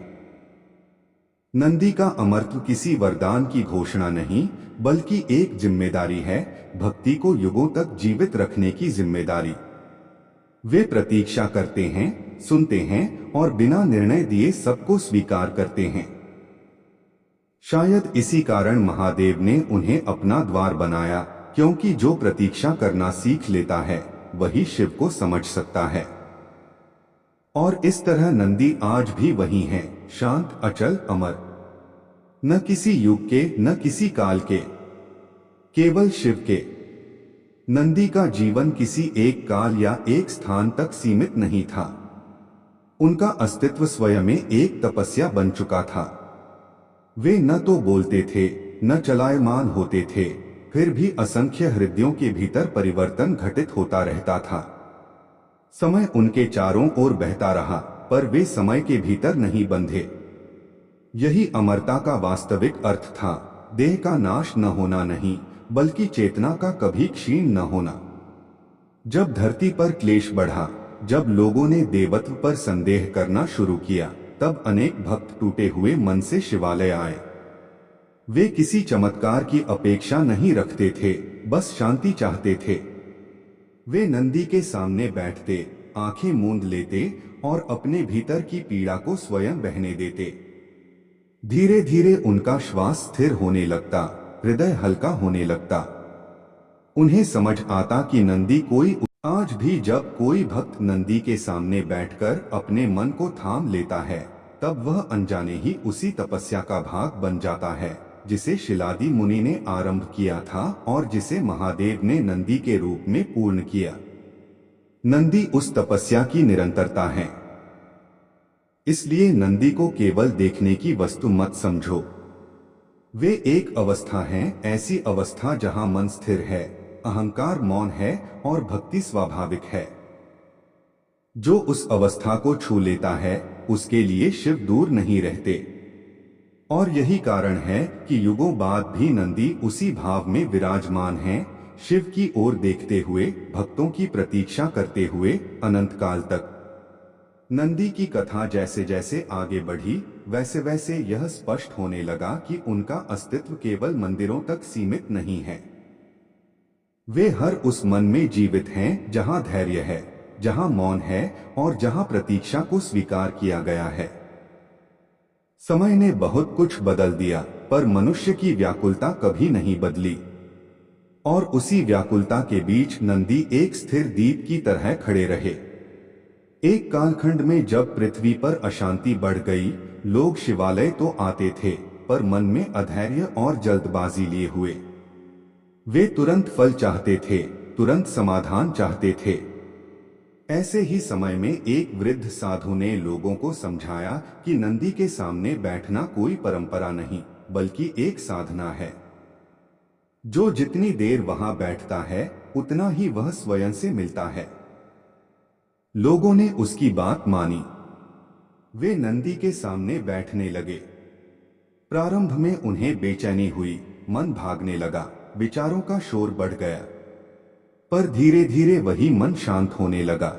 नंदी का अमरत्व किसी वरदान की घोषणा नहीं, बल्कि एक जिम्मेदारी है, भक्ति को युगों तक जीवित रखने की जिम्मेदारी। वे प्रतीक्षा करते हैं, सुनते हैं और बिना निर्णय दिए सबको स्वीकार करते हैं। शायद इसी कारण महादेव ने उन्हें अपना द्वार बनाया, क्योंकि जो प्रतीक्षा करना सीख लेता है वही शिव को समझ सकता है। और इस तरह नंदी आज भी वही हैं, शांत, अचल, अमर। न किसी युग के, न किसी काल के, केवल शिव के। नंदी का जीवन किसी एक काल या एक स्थान तक सीमित नहीं था। उनका अस्तित्व स्वयं में एक तपस्या बन चुका था। वे न तो बोलते थे, न चलायमान होते थे, फिर भी असंख्य हृदयों के भीतर परिवर्तन घटित होता रहता था। समय उनके चारों ओर बहता रहा, पर वे समय के भीतर नहीं बंधे। यही अमरता का वास्तविक अर्थ था, देह का नाश न होना नहीं, बल्कि चेतना का कभी क्षीण न होना। जब धरती पर क्लेश बढ़ा, जब लोगों ने देवत्व पर संदेह करना शुरू किया, तब अनेक भक्त टूटे हुए मन से शिवालय आए। वे किसी चमत्कार की अपेक्षा नहीं रखते थे, बस शांति चाहते थे। वे नंदी के सामने बैठते, आंखें मूंद लेते और अपने भीतर की पीड़ा को स्वयं बहने देते। धीरे धीरे उनका श्वास स्थिर होने लगता, हृदय हल्का होने लगता। उन्हें समझ आता कि नंदी कोई आज भी जब कोई भक्त नंदी के सामने बैठकर अपने मन को थाम लेता है, तब वह अनजाने ही उसी तपस्या का भाग बन जाता है जिसे शिलादी मुनि ने आरंभ किया था और जिसे महादेव ने नंदी के रूप में पूर्ण किया। नंदी उस तपस्या की निरंतरता है। इसलिए नंदी को केवल देखने की वस्तु मत समझो। वे एक अवस्था है, ऐसी अवस्था जहां मन स्थिर है, अहंकार मौन है और भक्ति स्वाभाविक है। जो उस अवस्था को छू लेता है, उसके लिए शिव दूर नहीं रहते। और यही कारण है कि युगों बाद भी नंदी उसी भाव में विराजमान हैं, शिव की ओर देखते हुए, भक्तों की प्रतीक्षा करते हुए, अनंत काल तक। नंदी की कथा जैसे जैसे आगे बढ़ी, वैसे वैसे यह स्पष्ट होने लगा कि उनका अस्तित्व केवल मंदिरों तक सीमित नहीं है। वे हर उस मन में जीवित हैं जहां धैर्य है, जहां मौन है और जहां प्रतीक्षा को स्वीकार किया गया है। समय ने बहुत कुछ बदल दिया, पर मनुष्य की व्याकुलता कभी नहीं बदली। और उसी व्याकुलता के बीच नंदी एक स्थिर दीप की तरह खड़े रहे। एक कालखंड में जब पृथ्वी पर अशांति बढ़ गई, लोग शिवालय तो आते थे, पर मन में अधैर्य और जल्दबाजी लिए हुए। वे तुरंत फल चाहते थे, तुरंत समाधान चाहते थे। ऐसे ही समय में एक वृद्ध साधु ने लोगों को समझाया कि नंदी के सामने बैठना कोई परंपरा नहीं, बल्कि एक साधना है। जो जितनी देर वहां बैठता है, उतना ही वह स्वयं से मिलता है। लोगों ने उसकी बात मानी। वे नंदी के सामने बैठने लगे। प्रारंभ में उन्हें बेचैनी हुई, मन भागने लगा, विचारों का शोर बढ़ गया। पर धीरे धीरे वही मन शांत होने लगा।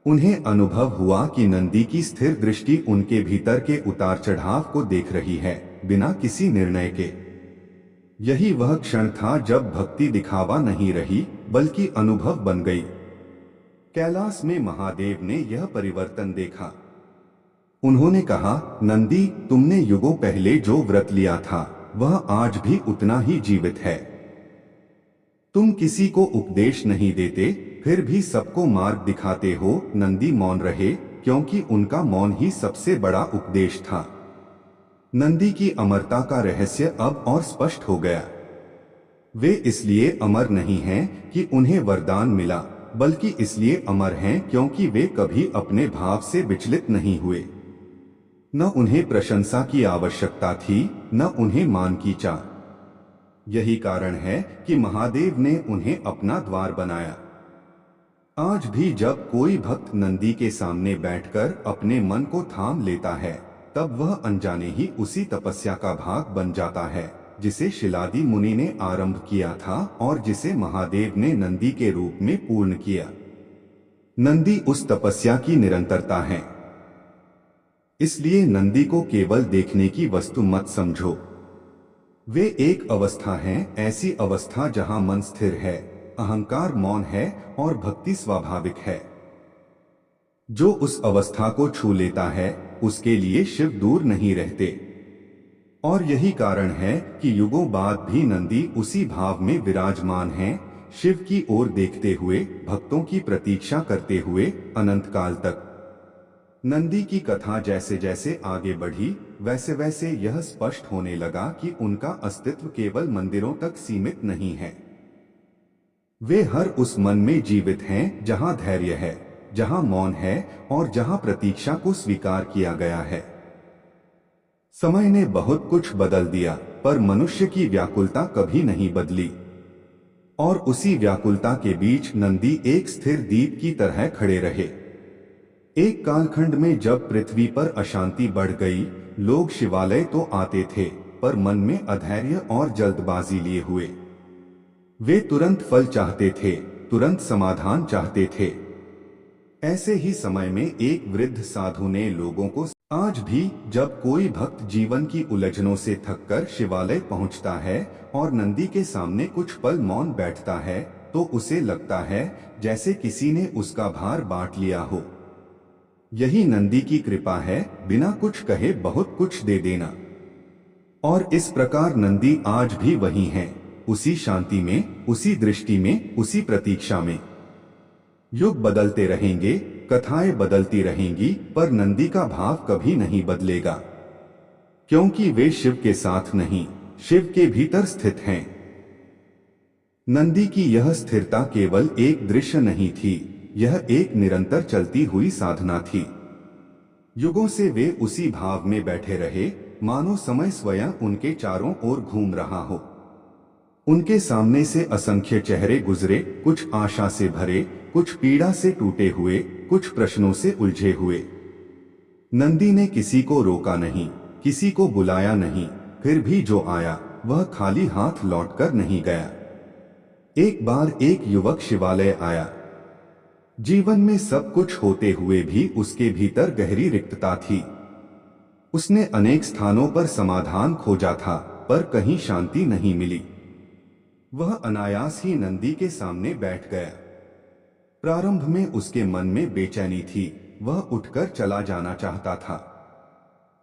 उन्हें अनुभव हुआ कि नंदी की स्थिर दृष्टि उनके भीतर के उतार चढ़ाव को देख रही है, बिना किसी निर्णय के। यही वह क्षण था जब भक्ति दिखावा नहीं रही, बल्कि अनुभव बन गई। कैलाश में महादेव ने यह परिवर्तन देखा। उन्होंने कहा, नंदी, तुमने युगों पहले जो व्रत लिया था वह आज भी उतना ही जीवित है। तुम किसी को उपदेश नहीं देते, फिर भी सबको मार्ग दिखाते हो। नंदी मौन रहे, क्योंकि उनका मौन ही सबसे बड़ा उपदेश था। नंदी की अमरता का रहस्य अब और स्पष्ट हो गया। वे इसलिए अमर नहीं हैं कि उन्हें वरदान मिला, बल्कि इसलिए अमर हैं क्योंकि वे कभी अपने भाव से विचलित नहीं हुए। न उन्हें प्रशंसा की आवश्यकता थी, न उन्हें मान की चाह। यही कारण है कि महादेव ने उन्हें अपना द्वार बनाया। आज भी जब कोई भक्त नंदी के सामने बैठकर अपने मन को थाम लेता है, तब वह अनजाने ही उसी तपस्या का भाग बन जाता है जिसे शिलादी मुनि ने आरंभ किया था और जिसे महादेव ने नंदी के रूप में पूर्ण किया। नंदी उस तपस्या की निरंतरता है। इसलिए नंदी को केवल देखने की वस्तु मत समझो। वे एक अवस्था है, ऐसी अवस्था जहां मन स्थिर है, अहंकार मौन है और भक्ति स्वाभाविक है। जो उस अवस्था को छू लेता है, उसके लिए शिव दूर नहीं रहते। और यही कारण है कि युगों बाद भी नंदी उसी भाव में विराजमान हैं, शिव की ओर देखते हुए, भक्तों की प्रतीक्षा करते हुए, अनंत काल तक। नंदी की कथा जैसे जैसे आगे बढ़ी, वैसे वैसे यह स्पष्ट होने लगा कि उनका अस्तित्व केवल मंदिरों तक सीमित नहीं है। वे हर उस मन में जीवित हैं जहां धैर्य है, जहां मौन है और जहां प्रतीक्षा को स्वीकार किया गया है। समय ने बहुत कुछ बदल दिया, पर मनुष्य की व्याकुलता कभी नहीं बदली। और उसी व्याकुलता के बीच नंदी एक स्थिर दीप की तरह खड़े रहे। एक कालखंड में जब पृथ्वी पर अशांति बढ़ गई, लोग शिवालय तो आते थे, पर मन में अधैर्य और जल्दबाजी लिए हुए। वे तुरंत फल चाहते थे, तुरंत समाधान चाहते थे। ऐसे ही समय में एक वृद्ध साधु ने लोगों को, आज भी जब कोई भक्त जीवन की उलझनों से थककर शिवालय पहुंचता है और नंदी के सामने कुछ पल मौन बैठता है, तो उसे लगता है जैसे किसी ने उसका भार बांट लिया हो। यही नंदी की कृपा है, बिना कुछ कहे बहुत कुछ दे देना। और इस प्रकार नंदी आज भी वही हैं, उसी शांति में, उसी दृष्टि में, उसी प्रतीक्षा में। युग बदलते रहेंगे, कथाएं बदलती रहेंगी, पर नंदी का भाव कभी नहीं बदलेगा, क्योंकि वे शिव के साथ नहीं, शिव के भीतर स्थित हैं। नंदी की यह स्थिरता केवल एक दृश्य नहीं थी, यह एक निरंतर चलती हुई साधना थी। युगों से वे उसी भाव में बैठे रहे, मानो समय स्वयं उनके चारों ओर घूम रहा हो। उनके सामने से असंख्य चेहरे गुजरे, कुछ आशा से भरे, कुछ पीड़ा से टूटे हुए, कुछ प्रश्नों से उलझे हुए। नंदी ने किसी को रोका नहीं, किसी को बुलाया नहीं, फिर भी जो आया वह खाली हाथ लौटकर नहीं गया। एक बार एक युवक शिवालय आया। जीवन में सब कुछ होते हुए भी उसके भीतर गहरी रिक्तता थी। उसने अनेक स्थानों पर समाधान खोजा था, पर कहीं शांति नहीं मिली। वह अनायास ही नंदी के सामने बैठ गया। प्रारंभ में उसके मन में बेचैनी थी, वह उठकर चला जाना चाहता था,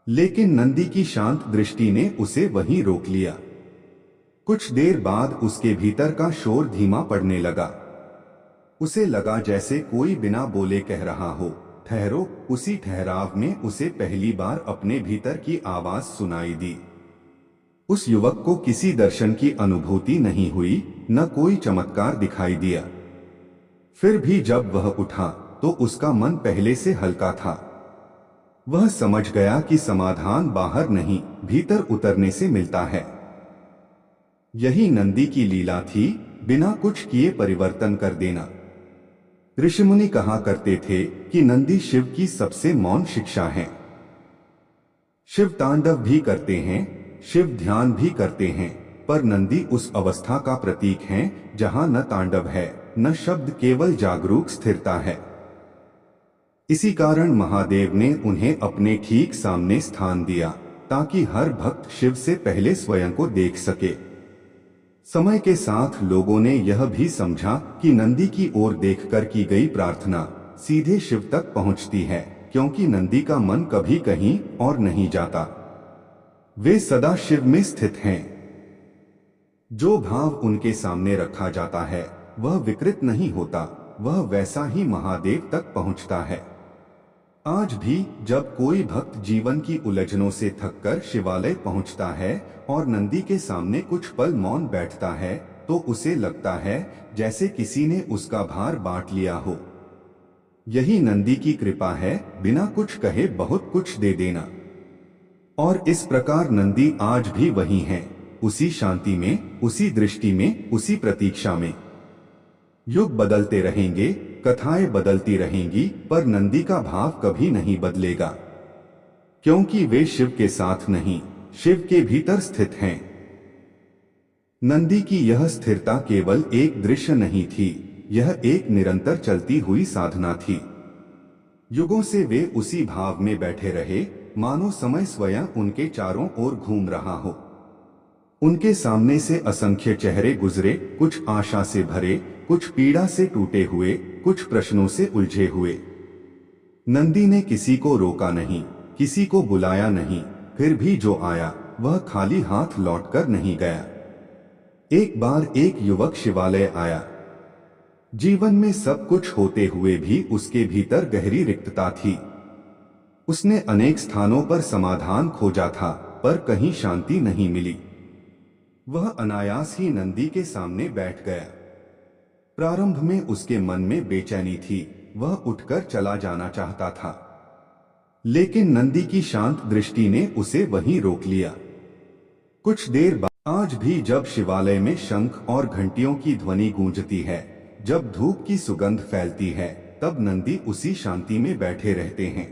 लेकिन नंदी की शांत दृष्टि ने उसे वहीं रोक लिया। कुछ देर बाद उसके भीतर का शोर धीमा पड़ने लगा। उसे लगा जैसे कोई बिना बोले कह रहा हो, ठहरो। उसी ठहराव में उसे पहली बार अपने भीतर की आवाज सुनाई दी। उस युवक को किसी दर्शन की अनुभूति नहीं हुई, न कोई चमत्कार दिखाई दिया। फिर भी जब वह उठा तो उसका मन पहले से हल्का था। वह समझ गया कि समाधान बाहर नहीं, भीतर उतरने से मिलता है। यही नंदी की लीला थी, बिना कुछ किए परिवर्तन कर देना। ऋषिमुनि कहा करते थे कि नंदी शिव की सबसे मौन शिक्षा है। शिव तांडव भी करते हैं, शिव ध्यान भी करते हैं, पर नंदी उस अवस्था का प्रतीक है जहां न तांडव है न शब्द, केवल जागरूक स्थिरता है। इसी कारण महादेव ने उन्हें अपने ठीक सामने स्थान दिया, ताकि हर भक्त शिव से पहले स्वयं को देख सके। समय के साथ लोगों ने यह भी समझा कि नंदी की ओर देखकर की गई प्रार्थना सीधे शिव तक पहुंचती है, क्योंकि नंदी का मन कभी कहीं और नहीं जाता। वे सदा शिव में स्थित हैं। जो भाव उनके सामने रखा जाता है वह विकृत नहीं होता, वह वैसा ही महादेव तक पहुंचता है। आज भी जब कोई भक्त जीवन की उलझनों से थककर शिवालय पहुंचता है और नंदी के सामने कुछ पल मौन बैठता है, तो उसे लगता है जैसे किसी ने उसका भार बांट लिया हो। यही नंदी की कृपा है, बिना कुछ कहे बहुत कुछ दे देना। और इस प्रकार नंदी आज भी वही है, उसी शांति में, उसी दृष्टि में, उसी प्रतीक्षा में। युग बदलते रहेंगे, कथाएं बदलती रहेंगी, पर नंदी का भाव कभी नहीं बदलेगा, क्योंकि वे शिव के साथ नहीं, शिव के भीतर स्थित हैं। नंदी की यह स्थिरता केवल एक दृश्य नहीं थी, यह एक निरंतर चलती हुई साधना थी। युगों से वे उसी भाव में बैठे रहे, मानो समय स्वयं उनके चारों ओर घूम रहा हो। उनके सामने से असंख्य चेहरे गुजरे, कुछ आशा से भरे, कुछ पीड़ा से टूटे हुए, कुछ प्रश्नों से उलझे हुए। नंदी ने किसी को रोका नहीं, किसी को बुलाया नहीं, फिर भी जो आया वह खाली हाथ लौटकर नहीं गया। एक बार एक युवक शिवालय आया। जीवन में सब कुछ होते हुए भी उसके भीतर गहरी रिक्तता थी। उसने अनेक स्थानों पर समाधान खोजा था, पर कहीं शांति नहीं मिली। वह अनायास ही नंदी के सामने बैठ गया। प्रारंभ में उसके मन में बेचैनी थी, वह उठकर चला जाना चाहता था, लेकिन नंदी की शांत दृष्टि ने उसे वहीं रोक लिया। कुछ देर बाद, आज भी जब शिवालय में शंख और घंटियों की ध्वनि गूंजती है, जब धूप की सुगंध फैलती है, तब नंदी उसी शांति में बैठे रहते हैं।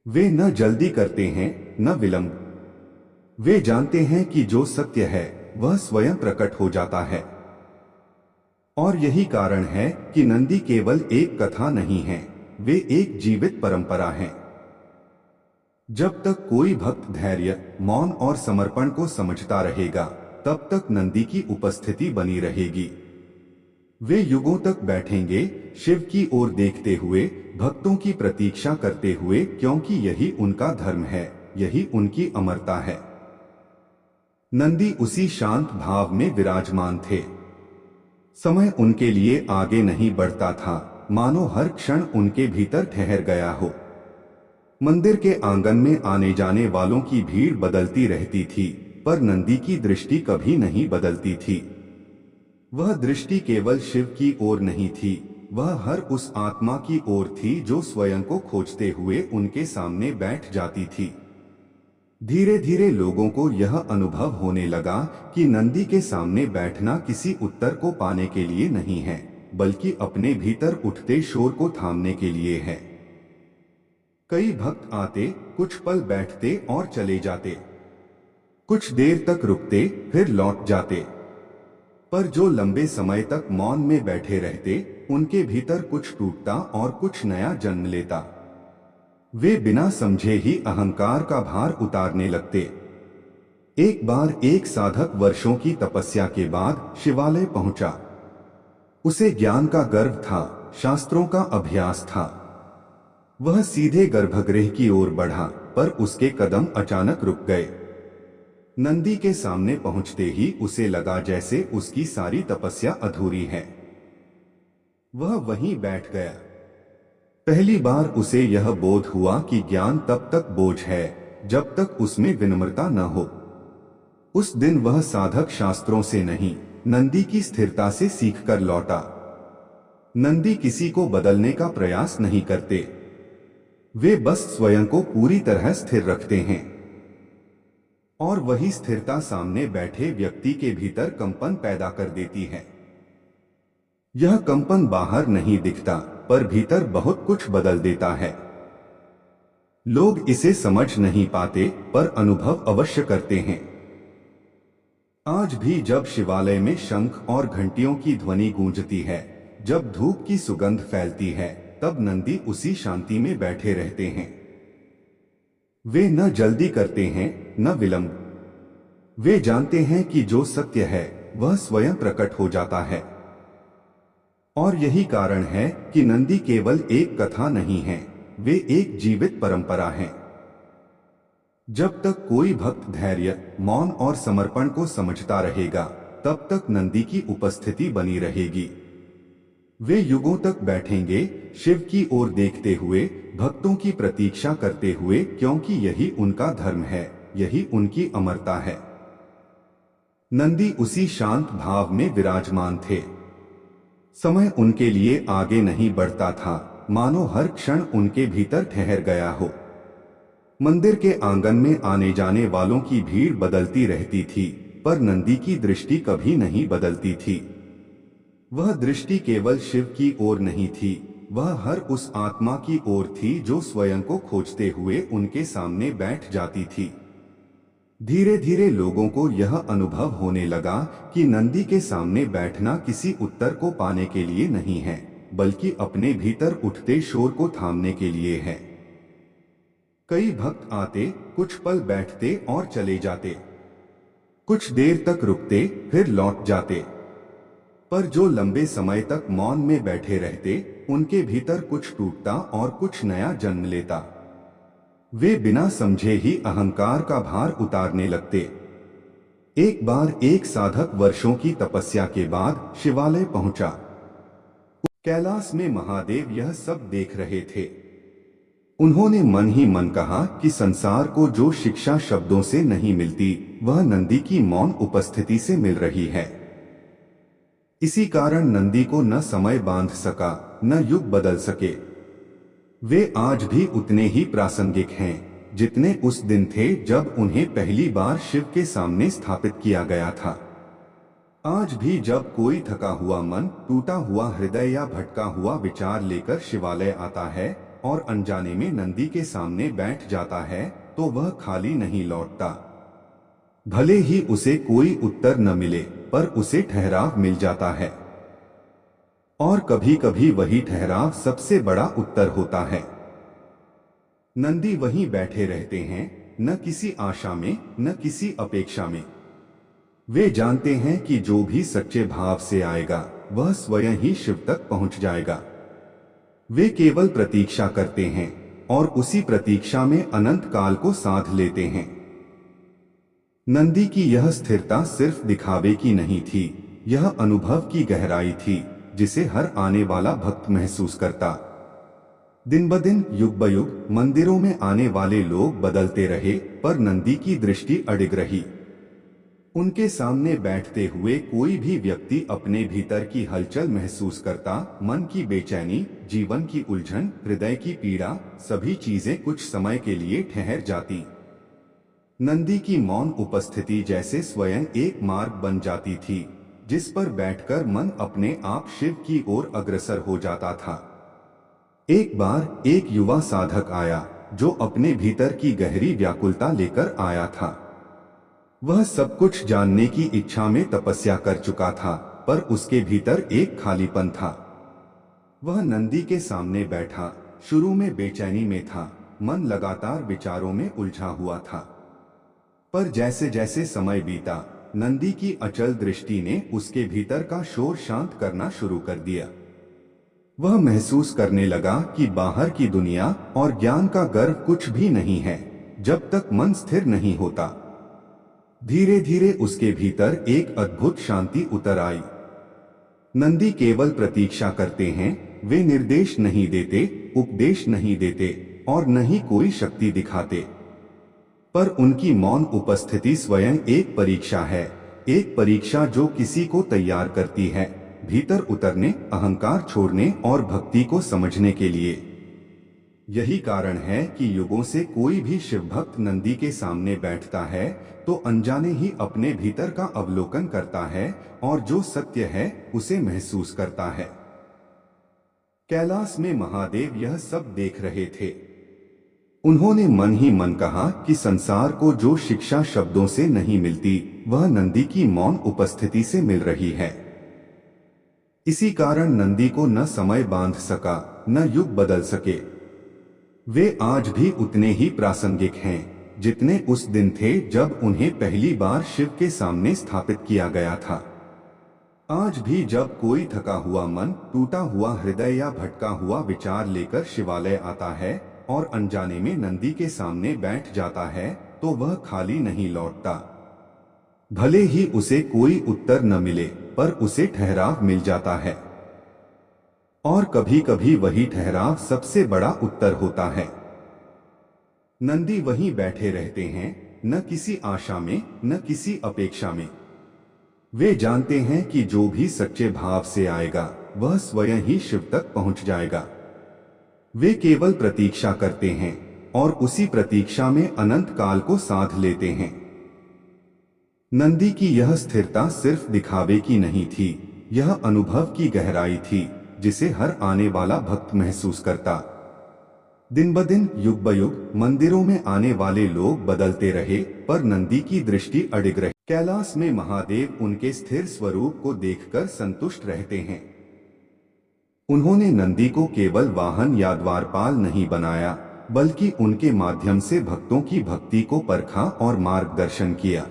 वे न जल्दी करते हैं, न विलंब। वे जानते हैं कि जो सत्य है वह स्वयं प्रकट हो जाता है। और यही कारण है कि नंदी केवल एक कथा नहीं है, वे एक जीवित परंपरा हैं। जब तक कोई भक्त धैर्य, मौन और समर्पण को समझता रहेगा, तब तक नंदी की उपस्थिति बनी रहेगी। वे युगों तक बैठेंगे, शिव की ओर देखते हुए, भक्तों की प्रतीक्षा करते हुए, क्योंकि यही उनका धर्म है, यही उनकी अमरता है। नंदी उसी शांत भाव में विराजमान थे। समय उनके लिए आगे नहीं बढ़ता था, मानो हर क्षण उनके भीतर ठहर गया हो। मंदिर के आंगन में आने जाने वालों की भीड़ बदलती रहती थी, पर नंदी की दृष्टि कभी नहीं बदलती थी। वह दृष्टि केवल शिव की ओर नहीं थी, वह हर उस आत्मा की ओर थी जो स्वयं को खोजते हुए उनके सामने बैठ जाती थी। धीरे धीरे लोगों को यह अनुभव होने लगा कि नंदी के सामने बैठना किसी उत्तर को पाने के लिए नहीं है, बल्कि अपने भीतर उठते शोर को थामने के लिए है। कई भक्त आते, कुछ पल बैठते और चले जाते, कुछ देर तक रुकते, फिर लौट जाते। पर जो लंबे समय तक मौन में बैठे रहते, उनके भीतर कुछ टूटता और कुछ नया जन्म लेता। वे बिना समझे ही अहंकार का भार उतारने लगते। एक बार एक साधक वर्षों की तपस्या के बाद शिवालय पहुंचा। उसे ज्ञान का गर्व था, शास्त्रों का अभ्यास था। वह सीधे गर्भगृह की ओर बढ़ा, पर उसके कदम अचानक रुक गए। नंदी के सामने पहुंचते ही उसे लगा जैसे उसकी सारी तपस्या अधूरी है। वह वहीं बैठ गया। पहली बार उसे यह बोध हुआ कि ज्ञान तब तक बोझ है जब तक उसमें विनम्रता न हो। उस दिन वह साधक शास्त्रों से नहीं, नंदी की स्थिरता से सीखकर लौटा। नंदी किसी को बदलने का प्रयास नहीं करते, वे बस स्वयं को पूरी तरह स्थिर रखते हैं। और वही स्थिरता सामने बैठे व्यक्ति के भीतर कंपन पैदा कर देती है। यह कंपन बाहर नहीं दिखता, पर भीतर बहुत कुछ बदल देता है। लोग इसे समझ नहीं पाते, पर अनुभव अवश्य करते हैं। आज भी जब शिवालय में शंख और घंटियों की ध्वनि गूंजती है, जब धूप की सुगंध फैलती है, तब नंदी उसी शांति में बैठे रहते हैं। वे न जल्दी करते हैं, न विलंब। वे जानते हैं कि जो सत्य है वह स्वयं प्रकट हो जाता है। और यही कारण है कि नंदी केवल एक कथा नहीं है, वे एक जीवित परंपरा हैं। जब तक कोई भक्त धैर्य, मौन और समर्पण को समझता रहेगा, तब तक नंदी की उपस्थिति बनी रहेगी। वे युगों तक बैठेंगे, शिव की ओर देखते हुए, भक्तों की प्रतीक्षा करते हुए, क्योंकि यही उनका धर्म है, यही उनकी अमरता है। नंदी उसी शांत भाव में विराजमान थे। समय उनके लिए आगे नहीं बढ़ता था, मानो हर क्षण उनके भीतर ठहर गया हो। मंदिर के आंगन में आने जाने वालों की भीड़ बदलती रहती थी, पर नंदी की दृष्टि कभी नहीं बदलती थी। वह दृष्टि केवल शिव की ओर नहीं थी, वह हर उस आत्मा की ओर थी जो स्वयं को खोजते हुए उनके सामने बैठ जाती थी। धीरे धीरे लोगों को यह अनुभव होने लगा कि नंदी के सामने बैठना किसी उत्तर को पाने के लिए नहीं है, बल्कि अपने भीतर उठते शोर को थामने के लिए है। कई भक्त आते, कुछ पल बैठते और चले जाते, कुछ देर तक रुकते, फिर लौट जाते। पर जो लंबे समय तक मौन में बैठे रहते, उनके भीतर कुछ टूटता और कुछ नया जन्म लेता। वे बिना समझे ही अहंकार का भार उतारने लगते। एक बार एक साधक वर्षों की तपस्या के बाद शिवालय पहुंचा। कैलाश में महादेव यह सब देख रहे थे। उन्होंने मन ही मन कहा कि संसार को जो शिक्षा शब्दों से नहीं मिलती, वह नंदी की मौन उपस्थिति से मिल रही है। इसी कारण नंदी को न समय बांध सका, न युग बदल सके। वे आज भी उतने ही प्रासंगिक हैं, जितने उस दिन थे जब उन्हें पहली बार शिव के सामने स्थापित किया गया था। आज भी जब कोई थका हुआ मन, टूटा हुआ हृदय या भटका हुआ विचार लेकर शिवालय आता है और अनजाने में नंदी के सामने बैठ जाता है, तो वह खाली नहीं लौटता। भले ही उसे कोई उत्तर न मिले, पर उसे ठहराव मिल जाता है। और कभी कभी वही ठहराव सबसे बड़ा उत्तर होता है। नंदी वहीं बैठे रहते हैं, न किसी आशा में, न किसी अपेक्षा में। वे जानते हैं कि जो भी सच्चे भाव से आएगा, वह स्वयं ही शिव तक पहुंच जाएगा। वे केवल प्रतीक्षा करते हैं, और उसी प्रतीक्षा में अनंत काल को साध लेते हैं। नंदी की यह स्थिरता सिर्फ दिखावे की नहीं थी, यह अनुभव की गहराई थी, जिसे हर आने वाला भक्त महसूस करता। दिन ब दिन, युग ब युग मंदिरों में आने वाले लोग बदलते रहे, पर नंदी की दृष्टि अडिग रही। उनके सामने बैठते हुए कोई भी व्यक्ति अपने भीतर की हलचल महसूस करता। मन की बेचैनी, जीवन की उलझन, हृदय की पीड़ा, सभी चीजें कुछ समय के लिए ठहर जाती। नंदी की मौन उपस्थिति जैसे स्वयं एक मार्ग बन जाती थी, जिस पर बैठकर मन अपने आप शिव की ओर अग्रसर हो जाता था। एक बार एक युवा साधक आया, जो अपने भीतर की गहरी व्याकुलता लेकर आया था। वह सब कुछ जानने की इच्छा में तपस्या कर चुका था, पर उसके भीतर एक खालीपन था। वह नंदी के सामने बैठा, शुरू में बेचैनी में था, मन लगातार विचारों में उलझा हुआ था। पर जैसे जैसे समय बीता, नंदी की अचल दृष्टि ने उसके भीतर का शोर शांत करना शुरू कर दिया। वह महसूस करने लगा कि बाहर की दुनिया और ज्ञान का गर्व कुछ भी नहीं है, जब तक मन स्थिर नहीं होता। धीरे धीरे उसके भीतर एक अद्भुत शांति उतर आई। नंदी केवल प्रतीक्षा करते हैं, वे निर्देश नहीं देते, उपदेश नहीं देते, और न ही कोई शक्ति दिखाते। पर उनकी मौन उपस्थिति स्वयं एक परीक्षा है, एक परीक्षा जो किसी को तैयार करती है, भीतर उतरने, अहंकार छोड़ने और भक्ति को समझने के लिए। यही कारण है कि युगों से कोई भी शिव भक्त नंदी के सामने बैठता है तो अनजाने ही अपने भीतर का अवलोकन करता है और जो सत्य है उसे महसूस करता है। कैलाश में महादेव यह सब देख रहे थे। उन्होंने मन ही मन कहा कि संसार को जो शिक्षा शब्दों से नहीं मिलती वह नंदी की मौन उपस्थिति से मिल रही है। इसी कारण नंदी को न समय बांध सका न युग बदल सके। वे आज भी उतने ही प्रासंगिक हैं जितने उस दिन थे जब उन्हें पहली बार शिव के सामने स्थापित किया गया था। आज भी जब कोई थका हुआ मन, टूटा हुआ हृदय या भटका हुआ विचार लेकर शिवालय आता है और अनजाने में नंदी के सामने बैठ जाता है तो वह खाली नहीं लौटता। भले ही उसे कोई उत्तर न मिले पर उसे ठहराव मिल जाता है और कभी कभी वही ठहराव सबसे बड़ा उत्तर होता है। नंदी वहीं बैठे रहते हैं, न किसी आशा में न किसी अपेक्षा में। वे जानते हैं कि जो भी सच्चे भाव से आएगा वह स्वयं ही शिव तक पहुंच जाएगा। वे केवल प्रतीक्षा करते हैं और उसी प्रतीक्षा में अनंत काल को साध लेते हैं। नंदी की यह स्थिरता सिर्फ दिखावे की नहीं थी, यह अनुभव की गहराई थी जिसे हर आने वाला भक्त महसूस करता। दिन ब दिन, युग ब युग मंदिरों में आने वाले लोग बदलते रहे पर नंदी की दृष्टि अडिग रही। कैलाश में महादेव उनके स्थिर स्वरूप को देखकर संतुष्ट रहते हैं। उन्होंने नंदी को केवल वाहन या द्वारपाल नहीं बनाया बल्कि उनके माध्यम से भक्तों की भक्ति को परखा और मार्गदर्शन किया।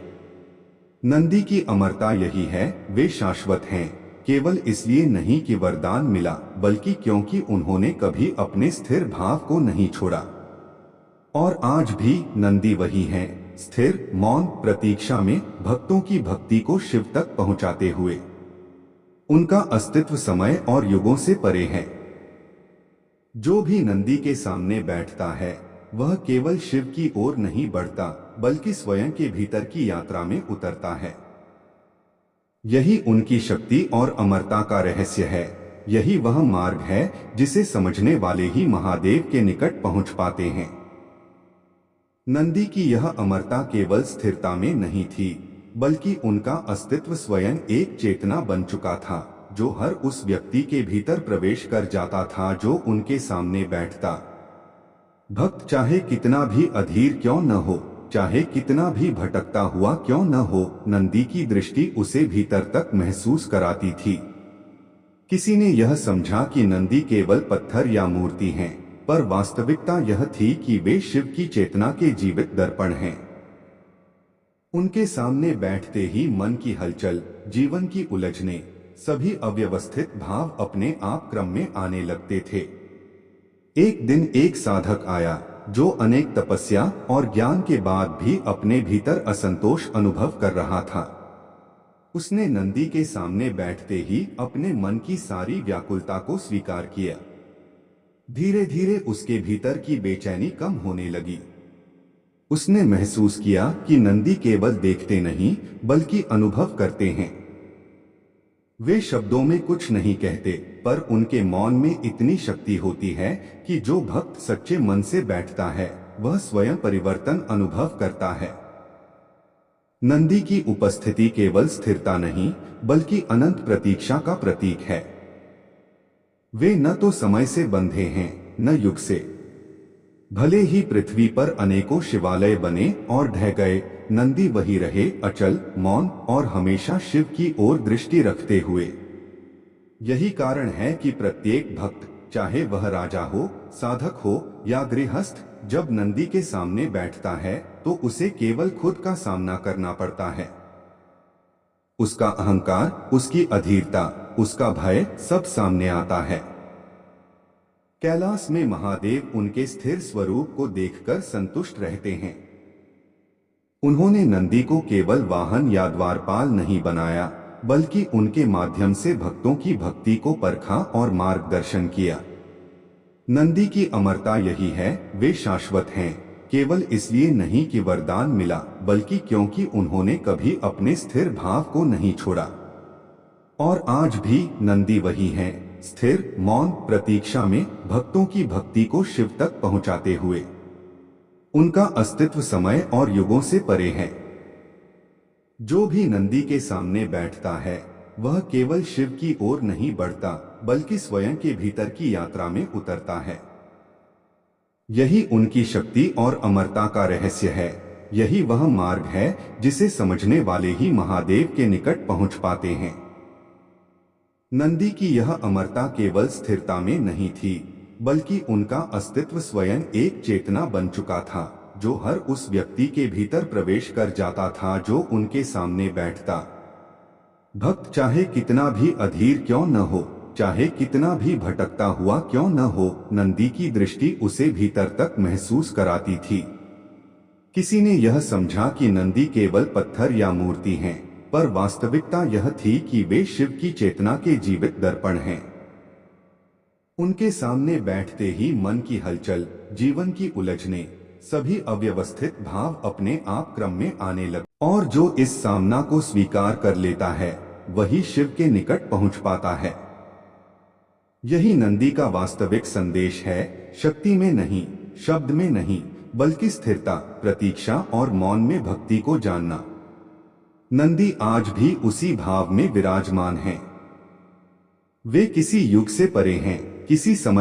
नंदी की अमरता यही है, वे शाश्वत हैं, केवल इसलिए नहीं कि वरदान मिला बल्कि क्योंकि उन्होंने कभी अपने स्थिर भाव को नहीं छोड़ा। और आज भी नंदी वही हैं, स्थिर मौन प्रतीक्षा में भक्तों की भक्ति को शिव तक पहुंचाते हुए। उनका अस्तित्व समय और युगों से परे है। जो भी नंदी के सामने बैठता है वह केवल शिव की ओर नहीं बढ़ता बल्कि स्वयं के भीतर की यात्रा में उतरता है। यही उनकी शक्ति और अमरता का रहस्य है। यही वह मार्ग है जिसे समझने वाले ही महादेव के निकट पहुंच पाते हैं। नंदी की यह अमरता केवल स्थिरता में नहीं थी बल्कि उनका अस्तित्व स्वयं एक चेतना बन चुका था जो हर उस व्यक्ति के भीतर प्रवेश कर जाता था जो उनके सामने बैठता। भक्त चाहे कितना भी अधीर क्यों न हो, चाहे कितना भी भटकता हुआ क्यों न हो, नंदी की दृष्टि उसे भीतर तक महसूस कराती थी। किसी ने यह समझा कि नंदी केवल पत्थर या मूर्ति हैं, पर वास्तविकता यह थी कि वे शिव की चेतना के जीवित दर्पण हैं। उनके सामने बैठते ही मन की हलचल, जीवन की उलझने, सभी अव्यवस्थित भाव अपने आप क्रम में आने लगते थे। एक दिन एक साधक आया जो अनेक तपस्या और ज्ञान के बाद भी अपने भीतर असंतोष अनुभव कर रहा था। उसने नंदी के सामने बैठते ही अपने मन की सारी व्याकुलता को स्वीकार किया। धीरे धीरे उसके भीतर की बेचैनी कम होने लगी। उसने महसूस किया कि नंदी केवल देखते नहीं बल्कि अनुभव करते हैं। वे शब्दों में कुछ नहीं कहते पर उनके मौन में इतनी शक्ति होती है कि जो भक्त सच्चे मन से बैठता है वह स्वयं परिवर्तन अनुभव करता है। नंदी की उपस्थिति केवल स्थिरता नहीं बल्कि अनंत प्रतीक्षा का प्रतीक है। वे न तो समय से बंधे हैं न युग से। भले ही पृथ्वी पर अनेकों शिवालय बने और ढह गए, नंदी वही रहे, अचल, मौन और हमेशा शिव की ओर दृष्टि रखते हुए। यही कारण है कि प्रत्येक भक्त, चाहे वह राजा हो, साधक हो या गृहस्थ, जब नंदी के सामने बैठता है तो उसे केवल खुद का सामना करना पड़ता है। उसका अहंकार, उसकी अधीरता, उसका भय सब सामने आता है। कैलाश में महादेव उनके स्थिर स्वरूप को देखकर संतुष्ट रहते हैं। उन्होंने नंदी को केवल वाहन या द्वारपाल नहीं बनाया बल्कि उनके माध्यम से भक्तों की भक्ति को परखा और मार्गदर्शन किया। नंदी की अमरता यही है, वे शाश्वत हैं, केवल इसलिए नहीं कि वरदान मिला बल्कि क्योंकि उन्होंने कभी अपने स्थिर भाव को नहीं छोड़ा। और आज भी नंदी वही हैं, स्थिर मौन प्रतीक्षा में भक्तों की भक्ति को शिव तक पहुंचाते हुए। उनका अस्तित्व समय और युगों से परे है। जो भी नंदी के सामने बैठता है वह केवल शिव की ओर नहीं बढ़ता, बल्कि स्वयं के भीतर की यात्रा में उतरता है। यही उनकी शक्ति और अमरता का रहस्य है। यही वह मार्ग है जिसे समझने वाले ही महादेव के निकट पहुंच पाते हैं। नंदी की यह अमरता केवल स्थिरता में नहीं थी, बल्कि उनका अस्तित्व स्वयं एक चेतना बन चुका था, जो हर उस व्यक्ति के भीतर प्रवेश कर जाता था जो उनके सामने बैठता। भक्त चाहे कितना भी अधीर क्यों न हो, चाहे कितना भी भटकता हुआ क्यों न हो, नंदी की दृष्टि उसे भीतर तक महसूस कराती थी। किसी ने यह समझा कि नंदी केवल पत्थर या मूर्ति हैं, पर वास्तविकता यह थी कि वे शिव की चेतना के जीवित दर्पण हैं। उनके सामने बैठते ही मन की हलचल, जीवन की उलझने, सभी अव्यवस्थित भाव अपने आप क्रम में आने लगे, और जो इस सामना को स्वीकार कर लेता है वही शिव के निकट पहुंच पाता है। यही नंदी का वास्तविक संदेश है, शक्ति में नहीं, शब्द में नहीं, बल्कि स्थिरता, प्रतीक्षा और मौन में भक्ति को जानना। नंदी आज भी उसी भाव में विराजमान हैं। वे किसी युग से परे हैं, किसी समय